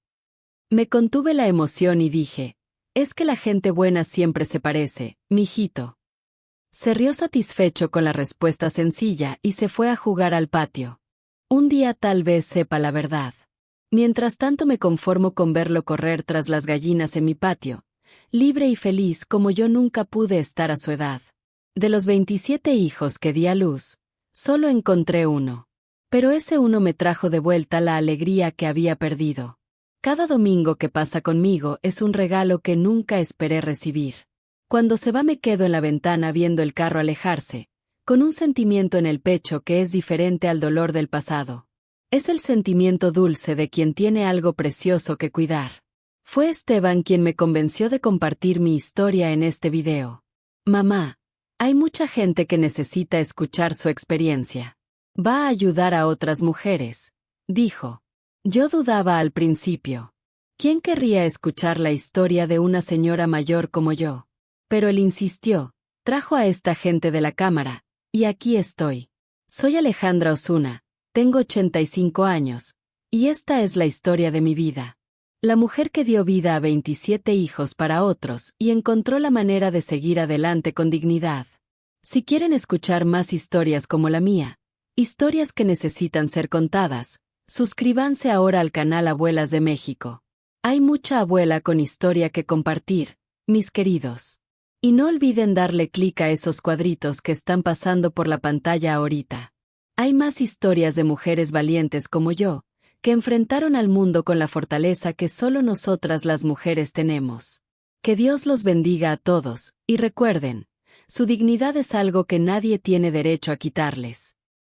Me contuve la emoción y dije, es que la gente buena siempre se parece, mijito. Se rió satisfecho con la respuesta sencilla y se fue a jugar al patio. Un día tal vez sepa la verdad. Mientras tanto me conformo con verlo correr tras las gallinas en mi patio, libre y feliz como yo nunca pude estar a su edad. De los 27 hijos que di a luz, solo encontré uno. Pero ese uno me trajo de vuelta la alegría que había perdido. Cada domingo que pasa conmigo es un regalo que nunca esperé recibir. Cuando se va me quedo en la ventana viendo el carro alejarse, con un sentimiento en el pecho que es diferente al dolor del pasado. Es el sentimiento dulce de quien tiene algo precioso que cuidar. Fue Esteban quien me convenció de compartir mi historia en este video. Mamá, hay mucha gente que necesita escuchar su experiencia. Va a ayudar a otras mujeres, dijo. Yo dudaba al principio. ¿Quién querría escuchar la historia de una señora mayor como yo? Pero él insistió, trajo a esta gente de la cámara, y aquí estoy. Soy Alejandra Osuna, tengo 85 años, y esta es la historia de mi vida. La mujer que dio vida a 27 hijos para otros y encontró la manera de seguir adelante con dignidad. Si quieren escuchar más historias como la mía, historias que necesitan ser contadas, suscríbanse ahora al canal Abuelas de México. Hay mucha abuela con historia que compartir, mis queridos. Y no olviden darle clic a esos cuadritos que están pasando por la pantalla ahorita. Hay más historias de mujeres valientes como yo, que enfrentaron al mundo con la fortaleza que solo nosotras las mujeres tenemos. Que Dios los bendiga a todos, y recuerden, su dignidad es algo que nadie tiene derecho a quitarles.